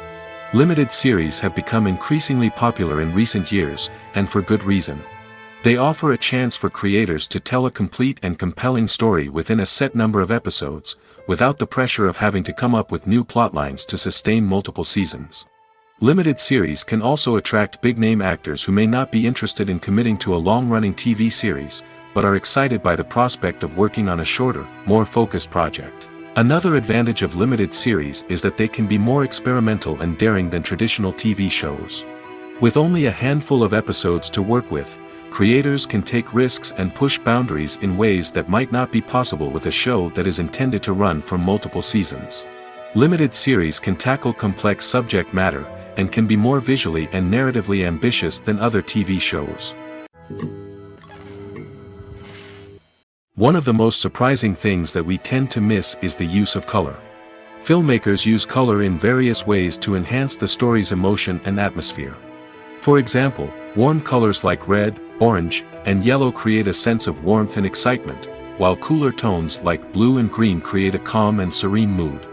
Limited series have become increasingly popular in recent years, and for good reason. They offer a chance for creators to tell a complete and compelling story within a set number of episodes, without the pressure of having to come up with new plotlines to sustain multiple seasons. Limited series can also attract big-name actors who may not be interested in committing to a long-running TV series, but are excited by the prospect of working on a shorter, more focused project. Another advantage of limited series is that they can be more experimental and daring than traditional TV shows. With only a handful of episodes to work with, creators can take risks and push boundaries in ways that might not be possible with a show that is intended to run for multiple seasons. Limited series can tackle complex subject matter, and can be more visually and narratively ambitious than other TV shows. One of the most surprising things that we tend to miss is the use of color. Filmmakers use color in various ways to enhance the story's emotion and atmosphere. For example, warm colors like red, orange, and yellow create a sense of warmth and excitement, while cooler tones like blue and green create a calm and serene mood.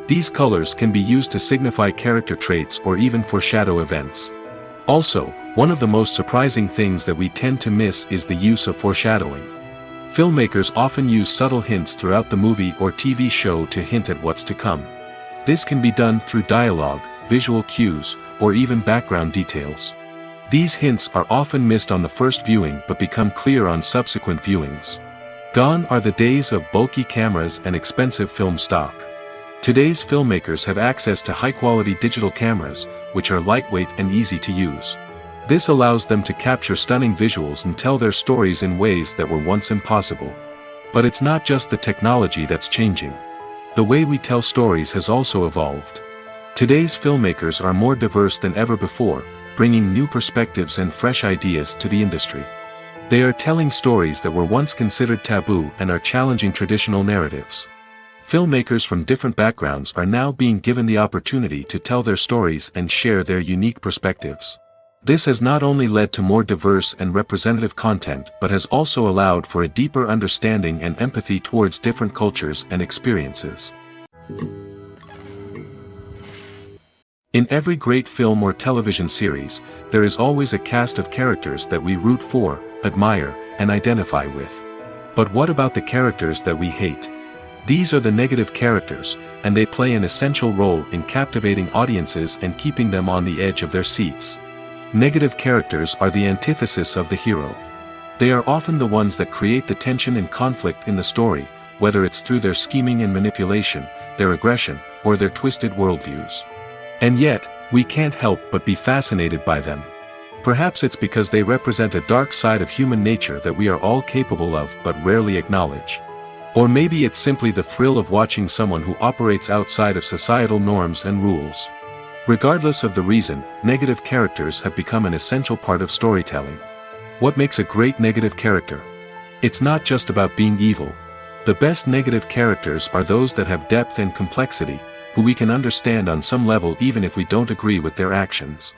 These colors can be used to signify character traits or even foreshadow events. Also, one of the most surprising things that we tend to miss is the use of foreshadowing. Filmmakers often use subtle hints throughout the movie or TV show to hint at what's to come. This can be done through dialogue, visual cues, or even background details. These hints are often missed on the first viewing but become clear on subsequent viewings. Gone are the days of bulky cameras and expensive film stock. Today's filmmakers have access to high-quality digital cameras, which are lightweight and easy to use. This allows them to capture stunning visuals and tell their stories in ways that were once impossible. But it's not just the technology that's changing. The way we tell stories has also evolved. Today's filmmakers are more diverse than ever before, bringing new perspectives and fresh ideas to the industry. They are telling stories that were once considered taboo and are challenging traditional narratives. Filmmakers from different backgrounds are now being given the opportunity to tell their stories and share their unique perspectives. This has not only led to more diverse and representative content but has also allowed for a deeper understanding and empathy towards different cultures and experiences. In every great film or television series, there is always a cast of characters that we root for, admire, and identify with. But what about the characters that we hate? These are the negative characters, and they play an essential role in captivating audiences and keeping them on the edge of their seats. Negative characters are the antithesis of the hero. They are often the ones that create the tension and conflict in the story, whether it's through their scheming and manipulation, their aggression, or their twisted worldviews. And yet, we can't help but be fascinated by them. Perhaps it's because they represent a dark side of human nature that we are all capable of but rarely acknowledge. Or maybe it's simply the thrill of watching someone who operates outside of societal norms and rules. Regardless of the reason, negative characters have become an essential part of storytelling. What makes a great negative character? It's not just about being evil. The best negative characters are those that have depth and complexity, who we can understand on some level even if we don't agree with their actions.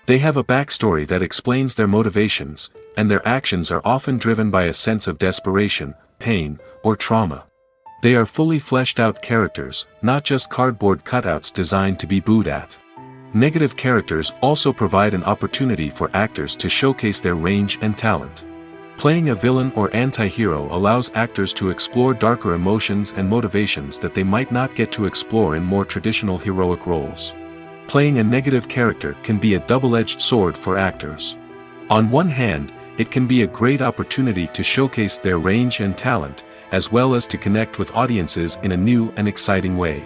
They have a backstory that explains their motivations, and their actions are often driven by a sense of desperation, pain, or trauma. They are fully fleshed out characters, not just cardboard cutouts designed to be booed at. Negative characters also provide an opportunity for actors to showcase their range and talent. Playing a villain or anti-hero allows actors to explore darker emotions and motivations that they might not get to explore in more traditional heroic roles. Playing a negative character can be a double-edged sword for actors. On one hand, it can be a great opportunity to showcase their range and talent, as well as to connect with audiences in a new and exciting way.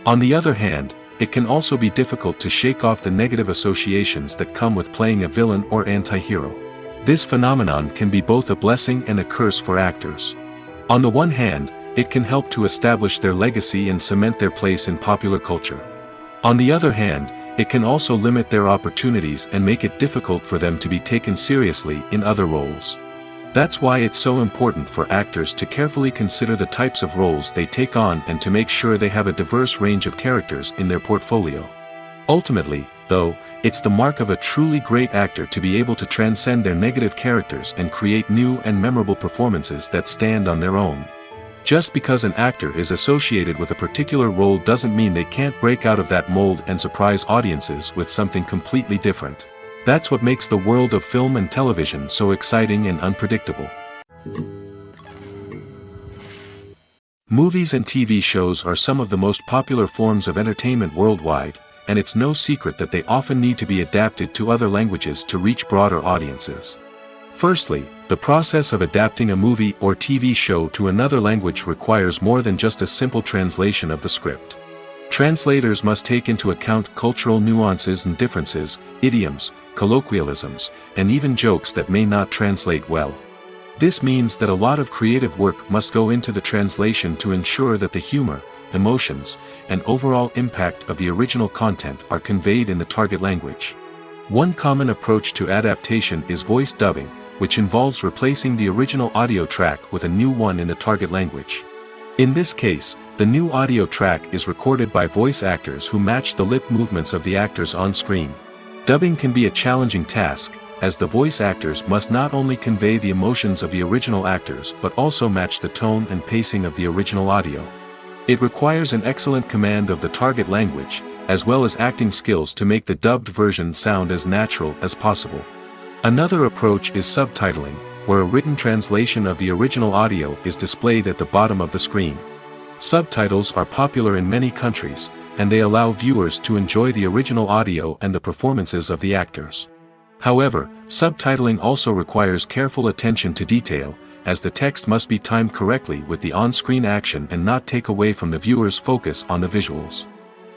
On the other hand, it can also be difficult to shake off the negative associations that come with playing a villain or anti-hero. This phenomenon can be both a blessing and a curse for actors. On the one hand, it can help to establish their legacy and cement their place in popular culture. On the other hand, it can also limit their opportunities and make it difficult for them to be taken seriously in other roles. That's why it's so important for actors to carefully consider the types of roles they take on and to make sure they have a diverse range of characters in their portfolio. Ultimately, though, it's the mark of a truly great actor to be able to transcend their negative characters and create new and memorable performances that stand on their own. Just because an actor is associated with a particular role doesn't mean they can't break out of that mold and surprise audiences with something completely different. That's what makes the world of film and television so exciting and unpredictable. Movies and TV shows are some of the most popular forms of entertainment worldwide, and it's no secret that they often need to be adapted to other languages to reach broader audiences. Firstly, the process of adapting a movie or TV show to another language requires more than just a simple translation of the script. Translators must take into account cultural nuances and differences, idioms, colloquialisms, and even jokes that may not translate well. This means that a lot of creative work must go into the translation to ensure that the humor, emotions, and overall impact of the original content are conveyed in the target language. One common approach to adaptation is voice dubbing, which involves replacing the original audio track with a new one in the target language. In this case, the new audio track is recorded by voice actors who match the lip movements of the actors on screen. Dubbing can be a challenging task, as the voice actors must not only convey the emotions of the original actors but also match the tone and pacing of the original audio. It requires an excellent command of the target language, as well as acting skills to make the dubbed version sound as natural as possible. Another approach is subtitling, where a written translation of the original audio is displayed at the bottom of the screen. Subtitles are popular in many countries, and they allow viewers to enjoy the original audio and the performances of the actors. However, subtitling also requires careful attention to detail, as the text must be timed correctly with the on-screen action and not take away from the viewer's focus on the visuals.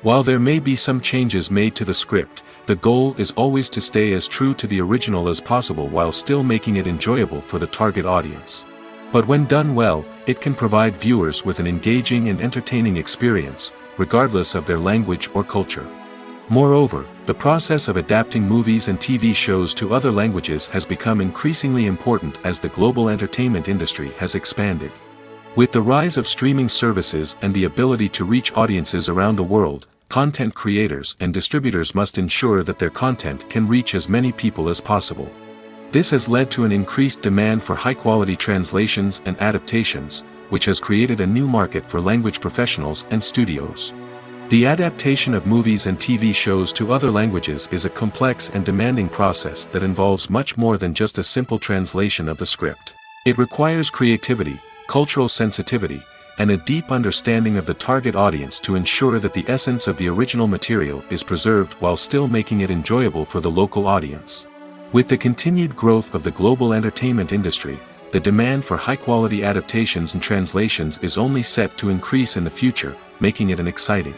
While there may be some changes made to the script, The goal is always to stay as true to the original as possible while still making it enjoyable for the target audience. But when done well, it can provide viewers with an engaging and entertaining experience, regardless of their language or culture. Moreover, the process of adapting movies and TV shows to other languages has become increasingly important as the global entertainment industry has expanded. With the rise of streaming services and the ability to reach audiences around the world, content creators and distributors must ensure that their content can reach as many people as possible. This has led to an increased demand for high-quality translations and adaptations, which has created a new market for language professionals and studios. The adaptation of movies and TV shows to other languages is a complex and demanding process that involves much more than just a simple translation of the script. It requires creativity, cultural sensitivity, and a deep understanding of the target audience to ensure that the essence of the original material is preserved while still making it enjoyable for the local audience. With the continued growth of the global entertainment industry, the demand for high-quality adaptations and translations is only set to increase in the future, making it an exciting